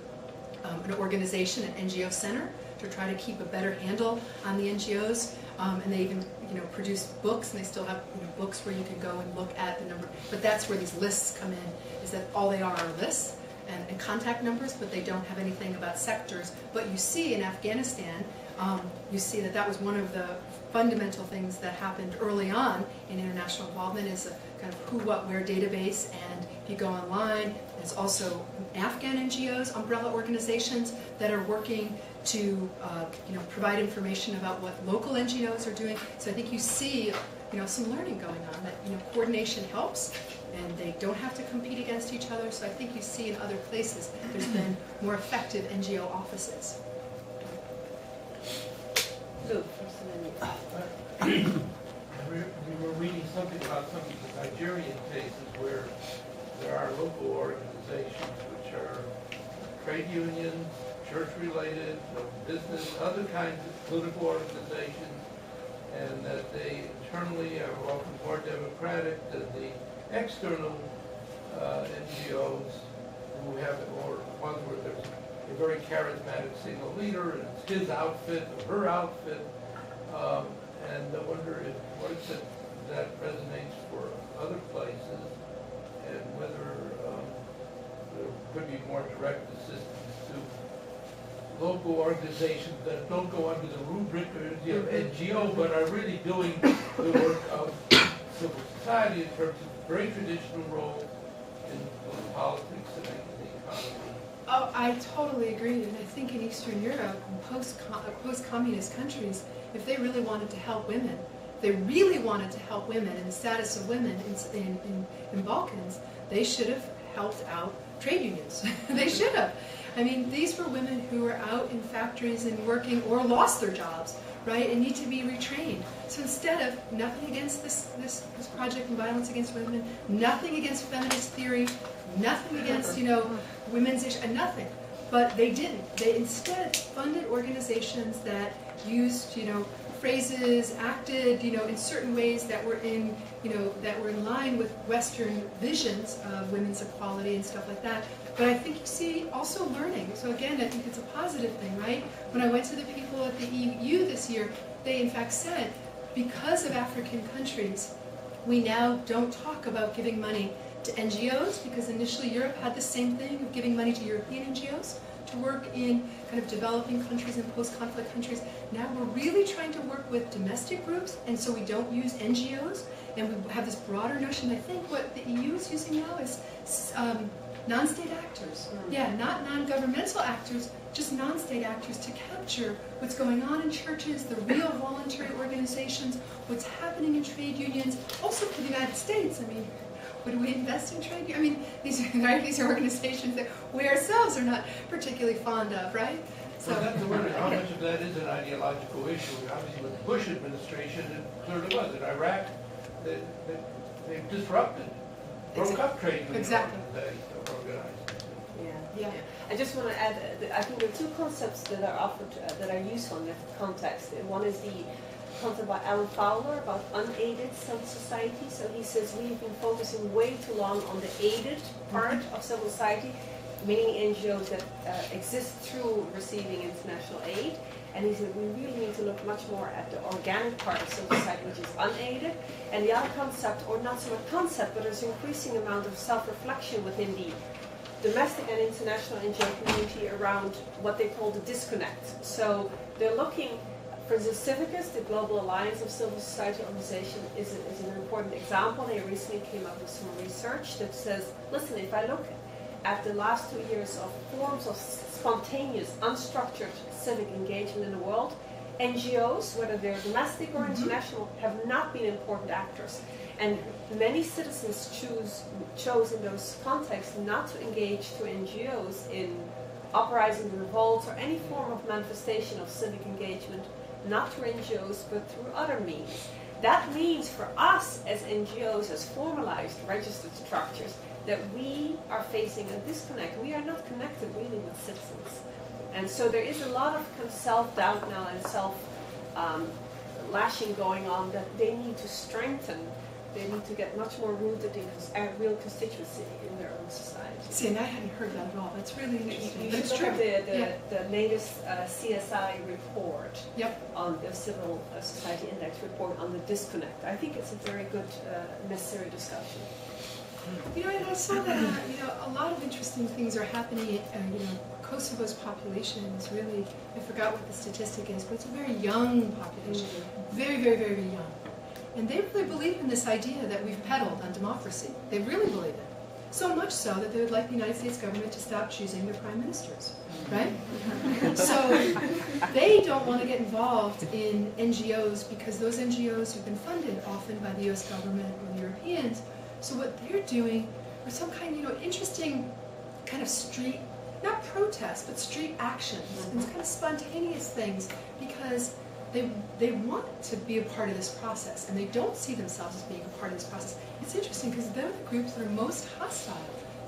an organization, an NGO center, to try to keep a better handle on the NGOs. And they even produced books, and they still have books where you can go and look at the number. But that's where these lists come in, is that all they are lists and contact numbers, but they don't have anything about sectors. But you see in Afghanistan, you see that that was one of the fundamental things that happened early on in international involvement, is a kind of who, what, where database. And if you go online, there's also Afghan NGOs, umbrella organizations that are working to provide information about what local NGOs are doing. So I think you see some learning going on, that coordination helps, and they don't have to compete against each other. So I think you see in other places there's been more effective NGO offices. Luke, We were reading something about some of the Nigerian cases where there are local organizations which are trade unions, church-related, business, other kinds of political organizations, and that they internally are often more democratic than the external NGOs who have, or ones where there's a very charismatic single leader, and it's his outfit or her outfit. And I wonder what extent that resonates for other places, and whether there could be more direct assistance to local organizations that don't go under the rubric of NGO, but are really doing the work of civil society in terms of very traditional roles in politics and in the economy. Oh, I totally agree, and I think in Eastern Europe, in post-communist countries, if they really wanted to help women, and the status of women in Balkans, they should have helped out trade unions. They should have. I mean, these were women who were out in factories and working, or lost their jobs, right, and need to be retrained. So instead of, nothing against this project on violence against women, nothing against feminist theory, nothing against, women's issues, and nothing. But they didn't. They instead funded organizations that used, phrases, acted, in certain ways that were in, that were in line with Western visions of women's equality and stuff like that. But I think you see also learning. So again, I think it's a positive thing, right? When I went to the people at the EU this year, they in fact said, because of African countries we now don't talk about giving money to NGOs, because initially Europe had the same thing of giving money to European NGOs to work in kind of developing countries and post-conflict countries. Now we're really trying to work with domestic groups, and so we don't use NGOs, and we have this broader notion. I think what the EU is using now is non-state actors. Yeah, not non-governmental actors, just non-state actors to capture what's going on in churches, the real voluntary organizations, what's happening in trade unions, also for the United States. I mean, would we invest in trade unions? I mean, these are organizations that we ourselves are not particularly fond of, right? So that's the word, how much of that is an ideological issue? Obviously, with the Bush administration, it clearly was. In Iraq, they disrupted, broke up trade unions. Exactly. Organized. Yeah. I just want to add, I think there are two concepts that are offered, that are useful in that context. One is the concept by Alan Fowler about unaided civil society. So he says we've been focusing way too long on the aided part of civil society, meaning NGOs that exist through receiving international aid. And he said we really need to look much more at the organic part of civil society, which is unaided. And the other concept, or not so much concept, but there's an increasing amount of self-reflection within the domestic and international NGO community around what they call the disconnect. So they're looking, for instance, Civicus, the Global Alliance of Civil Society Organization, is an important example. They recently came up with some research that says, listen, if I look at the last 2 years of forms of spontaneous, unstructured civic engagement in the world, NGOs, whether they're domestic or international, have not been important actors. And many citizens chose in those contexts not to engage through NGOs in uprising, revolts, or any form of manifestation of civic engagement, not through NGOs, but through other means. That means for us as NGOs, as formalized, registered structures, that we are facing a disconnect. We are not connected really with citizens. And so there is a lot of kind of self-doubt now and self-lashing going on that they need to strengthen. They need to get much more rooted in a real constituency in their own society. See, and I hadn't heard that at all. That's really interesting. You should look at the latest CSI report on the Civil Society Index report on the disconnect. I think it's a very good, necessary discussion. You know, and I saw that, a lot of interesting things are happening. Kosovo's population is really, I forgot what the statistic is, but it's a very young population. Very, very, very young. And they really believe in this idea that we've peddled on democracy. They really believe it. So much so that they would like the United States government to stop choosing their prime ministers, right? So they don't want to get involved in NGOs because those NGOs have been funded often by the US government or the Europeans. So what they're doing are some kind, interesting kind of street, not protests, but street actions. And it's kind of spontaneous things because they want to be a part of this process, and they don't see themselves as being a part of this process. It's interesting because they're the groups that are most hostile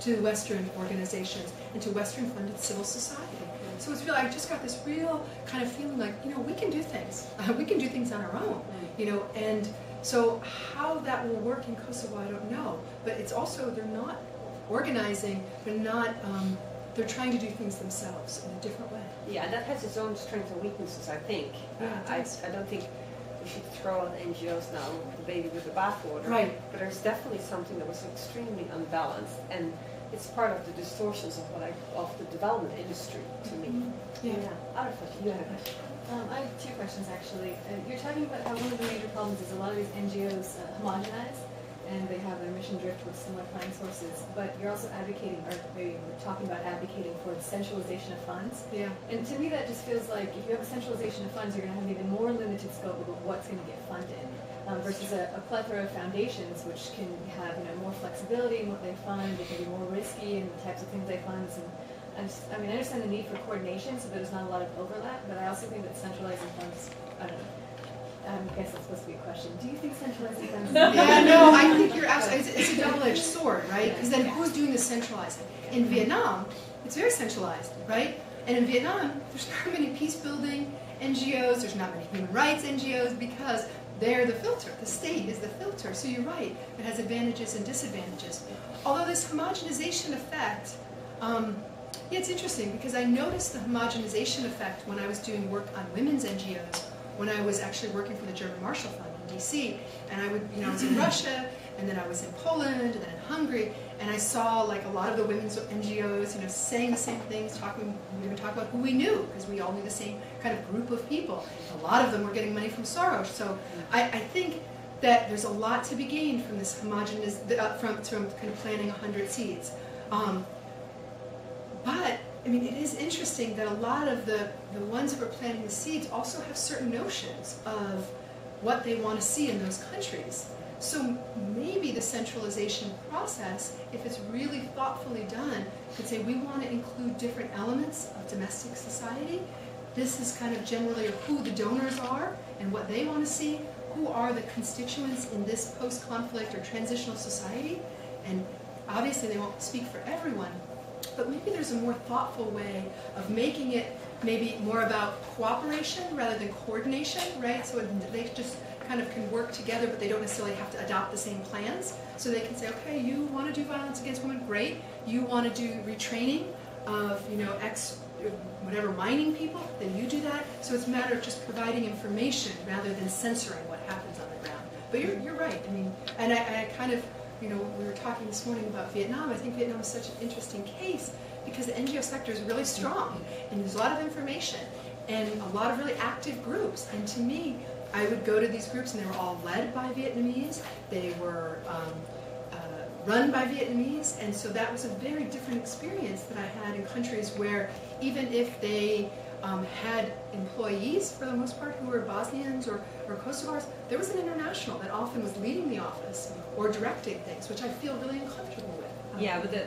to Western organizations and to Western-funded civil society. So it's really, I just got this real kind of feeling like, we can do things. We can do things on our own, and so how that will work in Kosovo, I don't know. But it's also, they're not organizing, they're trying to do things themselves in a different way. Yeah, and that has its own strengths and weaknesses, I think. Yeah, I don't think we should throw out NGOs now, the baby with the bathwater. Right. But there's definitely something that was extremely unbalanced, and it's part of the distortions of the development industry, to me. Yeah. Other question. You had a question. I have two questions, actually. You're talking about how one of the major problems is a lot of these NGOs homogenize, and they have their mission drift with similar funding sources, but you're also advocating, or maybe we're talking about advocating for the centralization of funds. Yeah. And to me that just feels like if you have a centralization of funds, you're going to have an even more limited scope of what's going to get funded, versus a plethora of foundations which can have more flexibility in what they fund. They can be more risky in the types of things they fund. And I understand the need for coordination so there's not a lot of overlap, but I also think that centralizing funds, I don't know. I guess that's supposed to be a question. Do you think centralizing funds? Yeah, no, I think you're absolutely. It's a double-edged sword, right? Because then who's doing the centralizing? In Vietnam, it's very centralized, right? And in Vietnam, there's not many peace-building NGOs. There's not many human rights NGOs because they're the filter. The state is the filter. So you're right. It has advantages and disadvantages. Although this homogenization effect, yeah, it's interesting because I noticed the homogenization effect when I was doing work on women's NGOs. When I was actually working for the German Marshall Fund, DC, and I was in Russia, and then I was in Poland, and then in Hungary, and I saw like a lot of the women's NGOs, saying the same things, we were talking about who we knew, because we all knew the same kind of group of people. A lot of them were getting money from Soros, so I think that there's a lot to be gained from this homogeneous, from kind of planting 100 seeds. But I mean, it is interesting that a lot of the ones who are planting the seeds also have certain notions of what they want to see in those countries. So maybe the centralization process, if it's really thoughtfully done, could say we want to include different elements of domestic society. This is kind of generally who the donors are and what they want to see, who are the constituents in this post-conflict or transitional society, and obviously they won't speak for everyone, but maybe there's a more thoughtful way of making it maybe more about cooperation rather than coordination, right? So they just kind of can work together, but they don't necessarily have to adopt the same plans. So they can say, okay, you want to do violence against women, great. You want to do retraining of, X, whatever, mining people, then you do that. So it's a matter of just providing information rather than censoring what happens on the ground. But you're right. I mean, and I kind of, we were talking this morning about Vietnam. I think Vietnam is such an interesting case because the NGO sector is really strong, and there's a lot of information, and a lot of really active groups. And to me, I would go to these groups, and they were all led by Vietnamese. They were run by Vietnamese, and so that was a very different experience that I had in countries where even if they had employees, for the most part, who were Bosnians or Kosovars, there was an international that often was leading the office or directing things, which I feel really uncomfortable with. Yeah, but the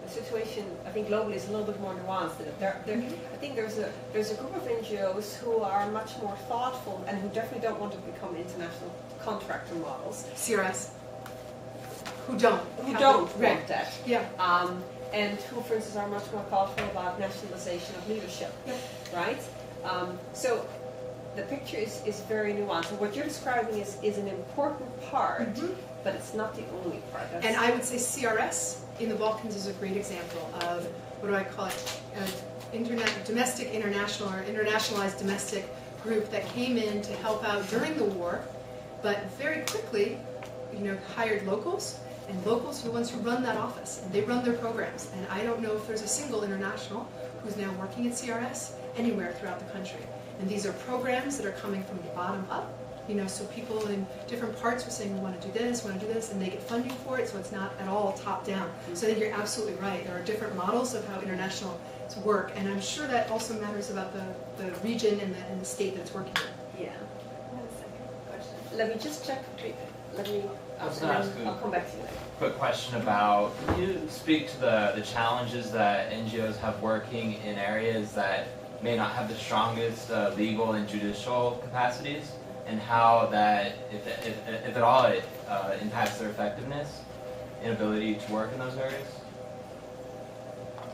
situation, I think, globally is a little bit more nuanced. I think there's a group of NGOs who are much more thoughtful and who definitely don't want to become international contractor models. CRS. Who don't Want that. Yeah. And who, for instance, are much more thoughtful about nationalization of leadership, right? So the picture is very nuanced. And what you're describing is an important part, but it's not the only part. And I would say CRS in the Balkans is a great example of, what do I call it, domestic international or internationalized domestic group that came in to help out during the war, but very quickly, hired locals. And locals are the ones who run that office, and they run their programs. And I don't know if there's a single international who's now working at CRS anywhere throughout the country. And these are programs that are coming from the bottom up. So people in different parts were saying, we want to do this, and they get funding for it, so it's not at all top down. So I think you're absolutely right. There are different models of how international work, and I'm sure that also matters about the region and the state that it's working in. Yeah. One second question. Let me just check. I'll come back to you later. Quick question about, can you speak to the challenges that NGOs have working in areas that may not have the strongest legal and judicial capacities, and how that, if at all, it impacts their effectiveness and ability to work in those areas?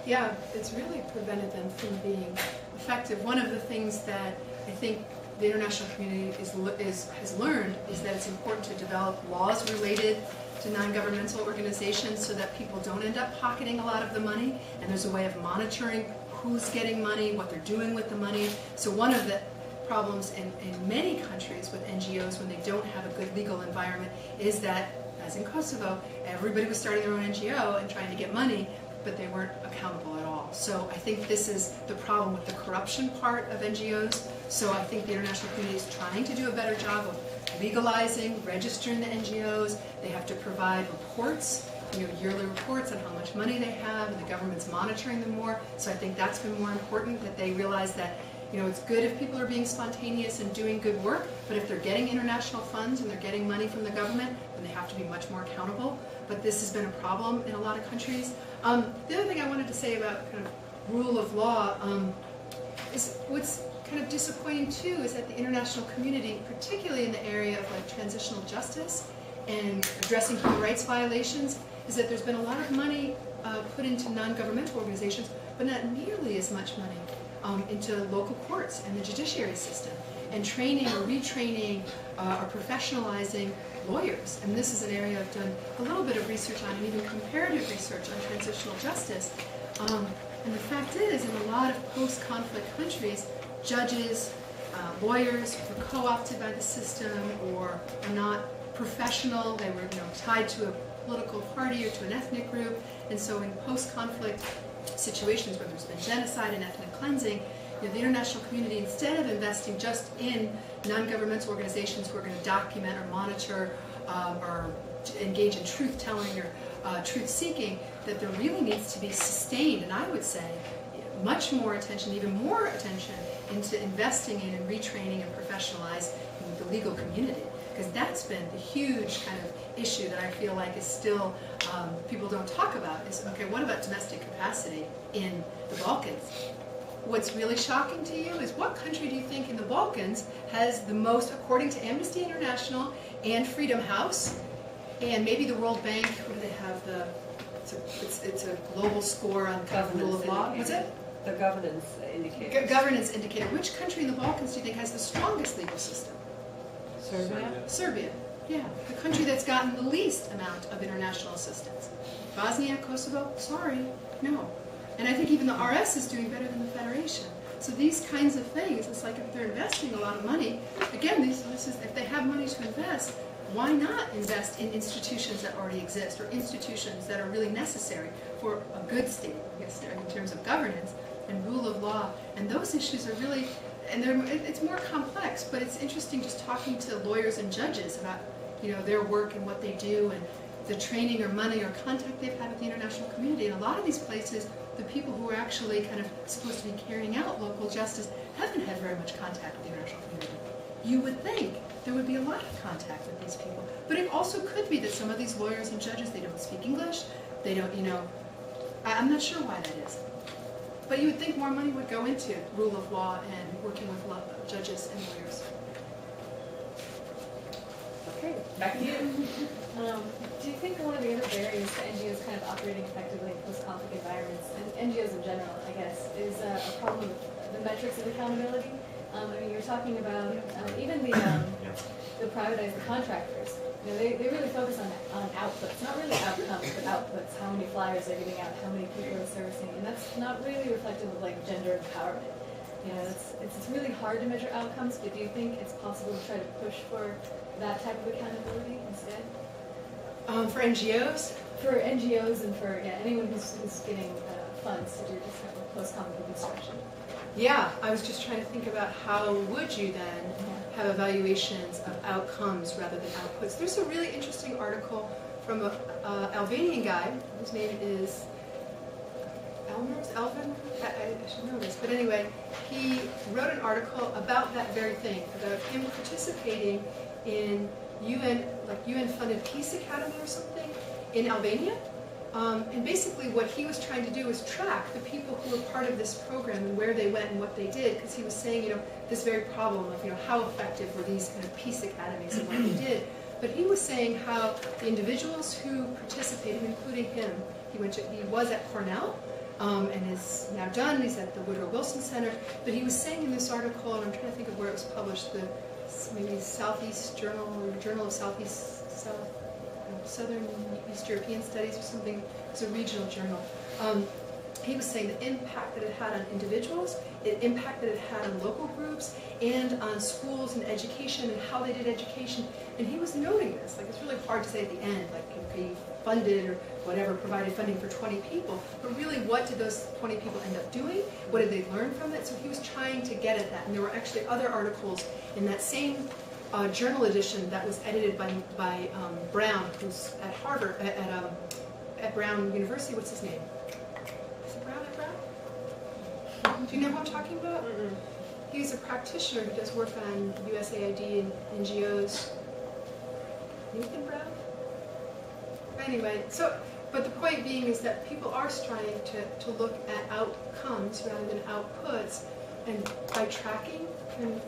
Yeah, it's really prevented them from being effective. One of the things that I think the international community has learned is that it's important to develop laws related to non-governmental organizations so that people don't end up pocketing a lot of the money, and there's a way of monitoring who's getting money, what they're doing with the money. So one of the problems in many countries with NGOs when they don't have a good legal environment is that, as in Kosovo, everybody was starting their own NGO and trying to get money, but they weren't accountable at all. So I think this is the problem with the corruption part of NGOs. So I think the international community is trying to do a better job of legalizing, registering the NGOs. They have to provide reports, yearly reports on how much money they have, and the government's monitoring them more. So I think that's been more important, that they realize that it's good if people are being spontaneous and doing good work, but if they're getting international funds and they're getting money from the government, then they have to be much more accountable. But this has been a problem in a lot of countries. The other thing I wanted to say about kind of rule of law is what's kind of disappointing too is that the international community, particularly in the area of like transitional justice and addressing human rights violations, is that there's been a lot of money put into non-governmental organizations, but not nearly as much money into local courts and the judiciary system, and training or retraining or professionalizing lawyers. And this is an area I've done a little bit of research on, and even comparative research on transitional justice. And the fact is, in a lot of post-conflict countries, judges lawyers were co-opted by the system or are not professional. They were tied to a political party or to an ethnic group. And so in post-conflict situations where there's been genocide and ethnic cleansing, the international community, instead of investing just in non-governmental organizations who are going to document or monitor or engage in truth-telling or truth-seeking, that there really needs to be sustained, and I would say, much more attention, even more attention, into investing in and retraining and professionalizing the legal community. Because that's been the huge kind of issue that I feel like is still, people don't talk about, is, okay, what about domestic capacity in the Balkans? What's really shocking to you is, what country do you think in the Balkans has the most, according to Amnesty International and Freedom House, and maybe the World Bank, what do they have, it's a global score on kind of rule of law, was it? The governance indicator. Governance indicator. Which country in the Balkans do you think has the strongest legal system? Serbia? Serbia, yeah. The country that's gotten the least amount of international assistance. Bosnia, Kosovo, sorry, no. And I think even the RS is doing better than the Federation. So these kinds of things, it's like if they're investing a lot of money, again, if they have money to invest, why not invest in institutions that already exist, or institutions that are really necessary for a good state, I guess, in terms of governance and rule of law. And those issues are really, and it's more complex, but it's interesting just talking to lawyers and judges about their work and what they do and the training or money or contact they've had with the international community. And a lot of these places, the people who are actually kind of supposed to be carrying out local justice haven't had very much contact with the international community. You would think there would be a lot of contact with these people. But it also could be that some of these lawyers and judges, they don't speak English, they don't, I'm not sure why that is. But you would think more money would go into rule of law and working with judges and lawyers. Okay, back to you. Do you think one of the other barriers to NGOs kind of operating effectively in post-conflict environments, and NGOs in general, I guess, is a problem with the metrics of accountability? I mean, you're talking about even the privatized contractors. They really focus on outputs, not really outcomes, but outputs. How many flyers they're giving out, how many people are servicing, and that's not really reflective of like gender empowerment. It's really hard to measure outcomes, but do you think it's possible to try to push for that type of accountability instead? For NGOs? For NGOs and for anyone who's getting funds to do this type of post-conflict reconstruction. Yeah, I was just trying to think about how would you then have evaluations of outcomes rather than outputs. There's a really interesting article from an Albanian guy whose name is Elvin? I should know this, but anyway, he wrote an article about that very thing, about him participating in UN-funded Peace Academy or something in Albania. And basically what he was trying to do was track the people who were part of this program and where they went and what they did, because he was saying, this very problem of, how effective were these kind of peace academies and what they did. But he was saying how the individuals who participated, including him, he was at Cornell, and is now done, he's at the Woodrow Wilson Center, but he was saying in this article, and I'm trying to think of where it was published, maybe Southeast Journal, or Journal of Southern East European Studies or something. It's a regional journal. He was saying the impact that it had on individuals, the impact that it had on local groups, and on schools and education and how they did education. And he was noting this. Like, it's really hard to say at the end, like, okay, you funded or whatever, provided funding for 20 people, but really what did those 20 people end up doing? What did they learn from it? So he was trying to get at that. And there were actually other articles in that same journal edition that was edited by Brown, who's at Harvard, at Brown University. What's his name? Is it Brown at Brown? Do you know who I'm talking about? Mm-mm. He's a practitioner who does work on USAID and NGOs. Nathan Brown? Anyway, but the point being is that people are trying to look at outcomes rather than outputs, and by tracking and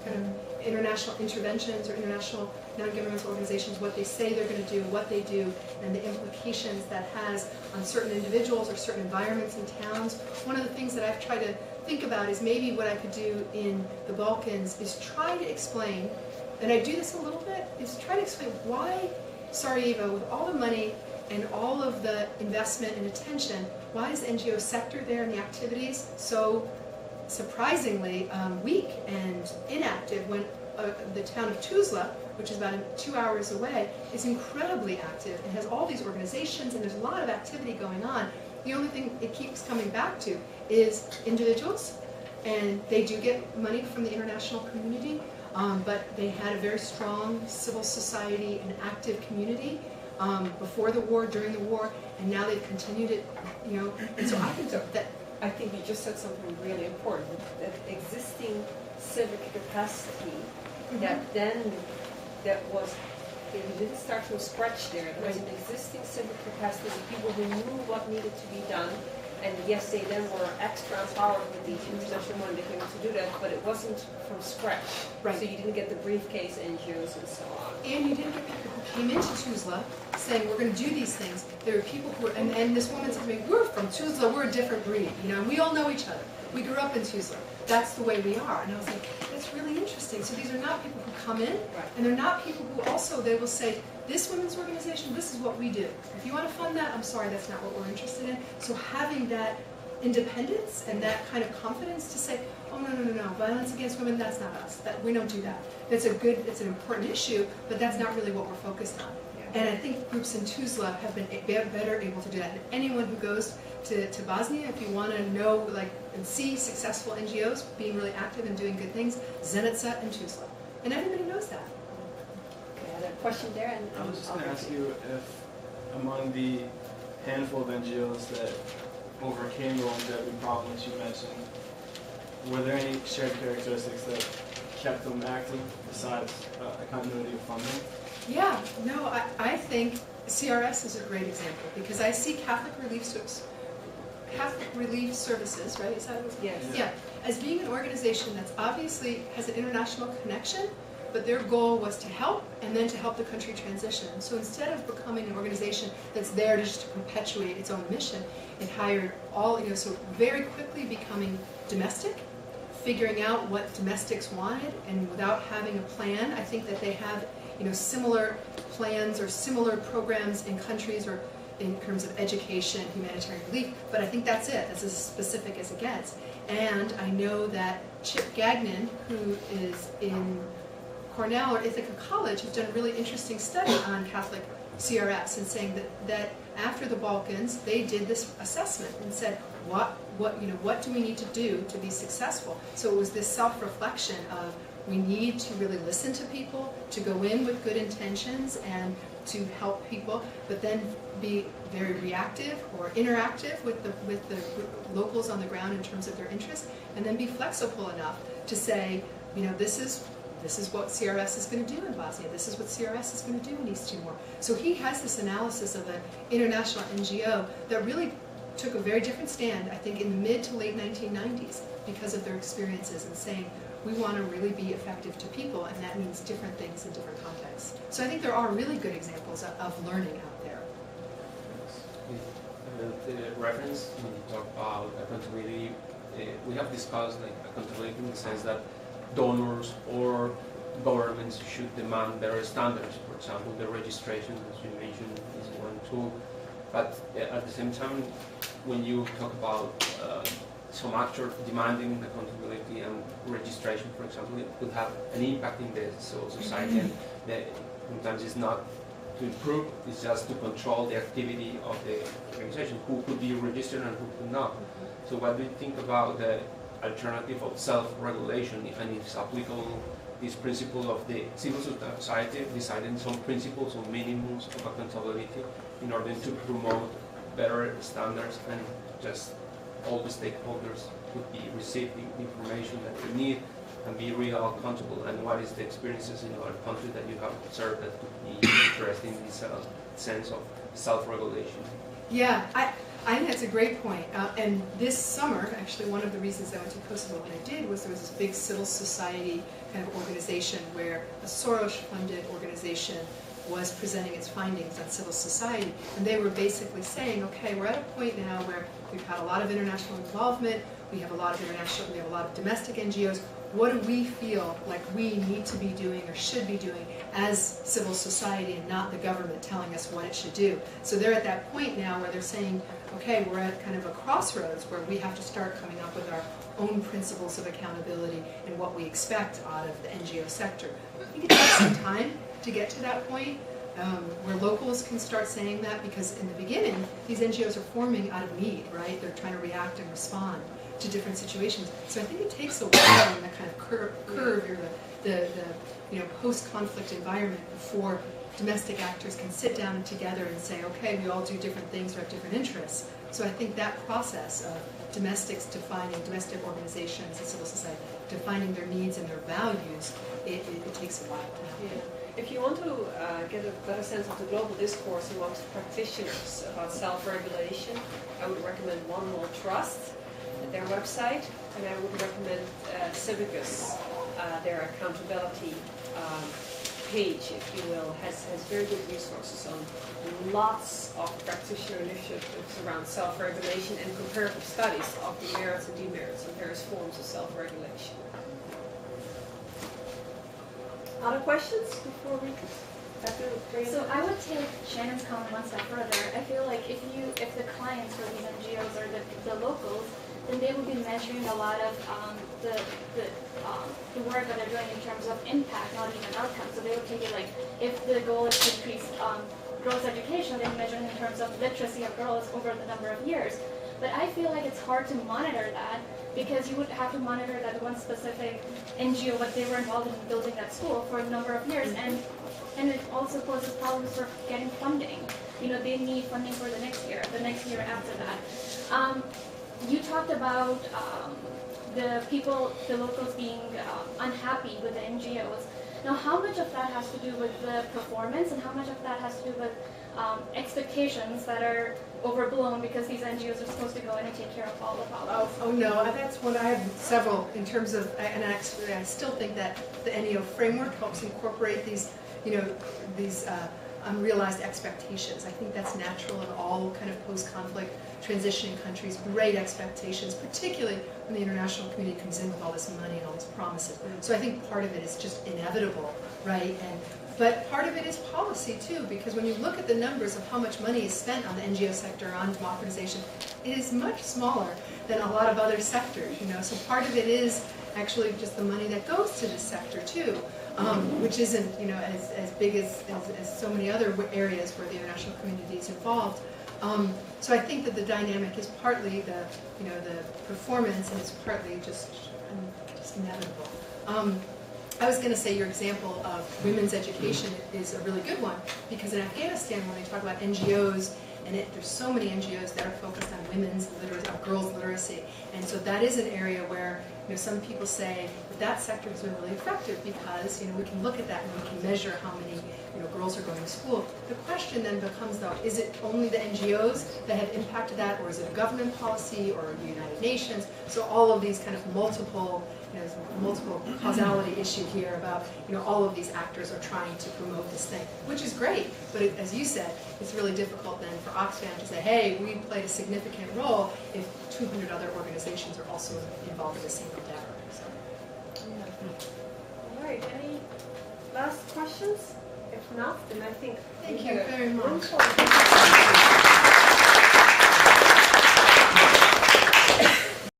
kind of international interventions or international non-governmental organizations, what they say they're going to do, what they do, and the implications that has on certain individuals or certain environments and towns. One of the things that I've tried to think about is maybe what I could do in the Balkans is try to explain, and I do this a little bit, is try to explain why Sarajevo, with all the money and all of the investment and attention, why is the NGO sector there and the activities so surprisingly weak and inactive when the town of Tuzla, which is about 2 hours away, is incredibly active and has all these organizations and there's a lot of activity going on. The only thing it keeps coming back to is individuals, and they do get money from the international community, but they had a very strong civil society and active community before the war, during the war, and now they've continued it, and so I think that I think you just said something really important, that existing civic capacity that was, you didn't start from scratch there. There was an existing civic capacity, people who knew what needed to be done, and yes, they then were extra empowered with the international money they came to do that, but it wasn't from scratch. Right. So you didn't get the briefcase NGOs and so on. And you didn't get people who came into Tuzla saying, we're going to do these things. There were people who were, and this woman said to me, we're from Tuzla, we're a different breed, we all know each other. We grew up in Tuzla. That's the way we are. And I was like, that's really interesting. So these are not people who come in, and they're not people who also, they will say, this women's organization, this is what we do. If you want to fund that, I'm sorry, that's not what we're interested in. So having that independence and that kind of confidence to say, oh, no, violence against women, that's not us. We don't do that. It's an important issue, but that's not really what we're focused on. And I think groups in Tuzla have been better able to do that. And anyone who goes to Bosnia, if you want to know and see successful NGOs being really active and doing good things, Zenica and Tuzla. And everybody knows that. Okay, I had a question there. And I was just going to ask you if among the handful of NGOs that overcame the longevity problems you mentioned, were there any shared characteristics that kept them active besides a continuity of funding? Yeah, no, I think CRS is a great example because I see Catholic Relief Services, right? Is that what it's called? Yes. Yeah, as being an organization that's obviously has an international connection, but their goal was to help and then to help the country transition. So instead of becoming an organization that's there just to perpetuate its own mission, it hired so very quickly becoming domestic, figuring out what domestics wanted, and without having a plan. I think that they have similar plans or similar programs in countries or in terms of education, humanitarian relief, but I think that's it. That's as specific as it gets. And I know that Chip Gagnon, who is in Cornell or Ithaca College, has done a really interesting study on Catholic CRS and saying that after the Balkans, they did this assessment and said, what do we need to do to be successful? So it was this self-reflection of we need to really listen to people, to go in with good intentions and to help people, but then be very reactive or interactive with the locals on the ground in terms of their interests, and then be flexible enough to say, this is what CRS is going to do in Bosnia. This is what CRS is going to do in East Timor. So he has this analysis of an international NGO that really took a very different stand, I think, in the mid to late 1990s because of their experiences and saying, we want to really be effective to people, and that means different things in different contexts. So I think there are really good examples of learning out there. The reference when you talk about accountability, we have discussed accountability in the sense that donors or governments should demand better standards. For example, the registration, as you mentioned, is one tool. But at the same time, when you talk about some actor demanding accountability and registration, for example, it could have an impact in the civil society, and that sometimes it's not to improve, it's just to control the activity of the organization, who could be registered and who could not. So what do you think about the alternative of self-regulation, and if it's applicable, this principle of the civil society deciding some principles or minimums of accountability in order to promote better standards, and just all the stakeholders could be receiving information that they need and be real accountable? And what is the experiences in other countries that you have observed that could be interesting in this sense of self-regulation? Yeah, I think that's a great point. And this summer, actually, one of the reasons I went to Kosovo when I did was there was this big civil society kind of organization where a Soros-funded organization was presenting its findings on civil society. And they were basically saying, okay, we're at a point now where we've had a lot of international involvement, we have a lot of international, we have a lot of domestic NGOs. What do we feel like we need to be doing or should be doing as civil society and not the government telling us what it should do? So they're at that point now where they're saying, okay, we're at kind of a crossroads where we have to start coming up with our own principles of accountability and what we expect out of the NGO sector. I think it takes some time to get to that point where locals can start saying that, because in the beginning, these NGOs are forming out of need, right? They're trying to react and respond to different situations. So I think it takes a while in the kind of curve or the post-conflict environment before domestic actors can sit down together and say, okay, we all do different things, we have different interests. So I think that process of domestic organizations and civil society defining their needs and their values, it takes a while to happen. Yeah. If you want to get a better sense of the global discourse amongst practitioners about self-regulation, I would recommend One World Trust, their website, and I would recommend Civicus, their accountability page, if you will, has very good resources on lots of practitioner initiatives around self-regulation and comparative studies of the merits and demerits of various forms of self-regulation. Other questions before we So I would take Shannon's comment one step further. I feel like if the clients for these NGOs are the locals, then they will be measuring a lot of the work that they're doing in terms of impact, not even outcome. So they would take it like, if the goal is to increase girls' education, they're measuring in terms of literacy of girls over the number of years. But I feel like it's hard to monitor that, because you would have to monitor that one specific NGO, what they were involved in building that school for a number of years, and it also poses problems for getting funding. They need funding for the next year after that. You talked about the locals being unhappy with the NGOs. Now, how much of that has to do with the performance, and how much of that has to do with expectations that are overblown because these NGOs are supposed to go in and take care of all the problems? Oh no, that's one. I have several in terms of, and actually I still think that the NEO framework helps incorporate these, these unrealized expectations. I think that's natural in all kind of post-conflict transitioning countries, great expectations, particularly when the international community comes in with all this money and all these promises. So I think part of it is just inevitable, right? But part of it is policy too, because when you look at the numbers of how much money is spent on the NGO sector on democratization, it is much smaller than a lot of other sectors, So part of it is actually just the money that goes to this sector too, which isn't, as big as so many other areas where the international community is involved. So I think that the dynamic is partly the performance, and it's partly just inevitable. I was going to say your example of women's education is a really good one, because in Afghanistan, when they talk about NGOs, and there's so many NGOs that are focused on women's literacy, on girls' literacy, and so that is an area where some people say that sector has been really effective because we can look at that and we can measure how many girls are going to school. The question then becomes, though, is it only the NGOs that have impacted that, or is it a government policy or the United Nations? So all of these kind of multiple causality issue here about all of these actors are trying to promote this thing, which is great, but as you said, it's really difficult then for Oxfam to say, hey, we played a significant role if 200 other organizations are also involved in the same endeavor. All right, any last questions? If not, then I think thank you very much.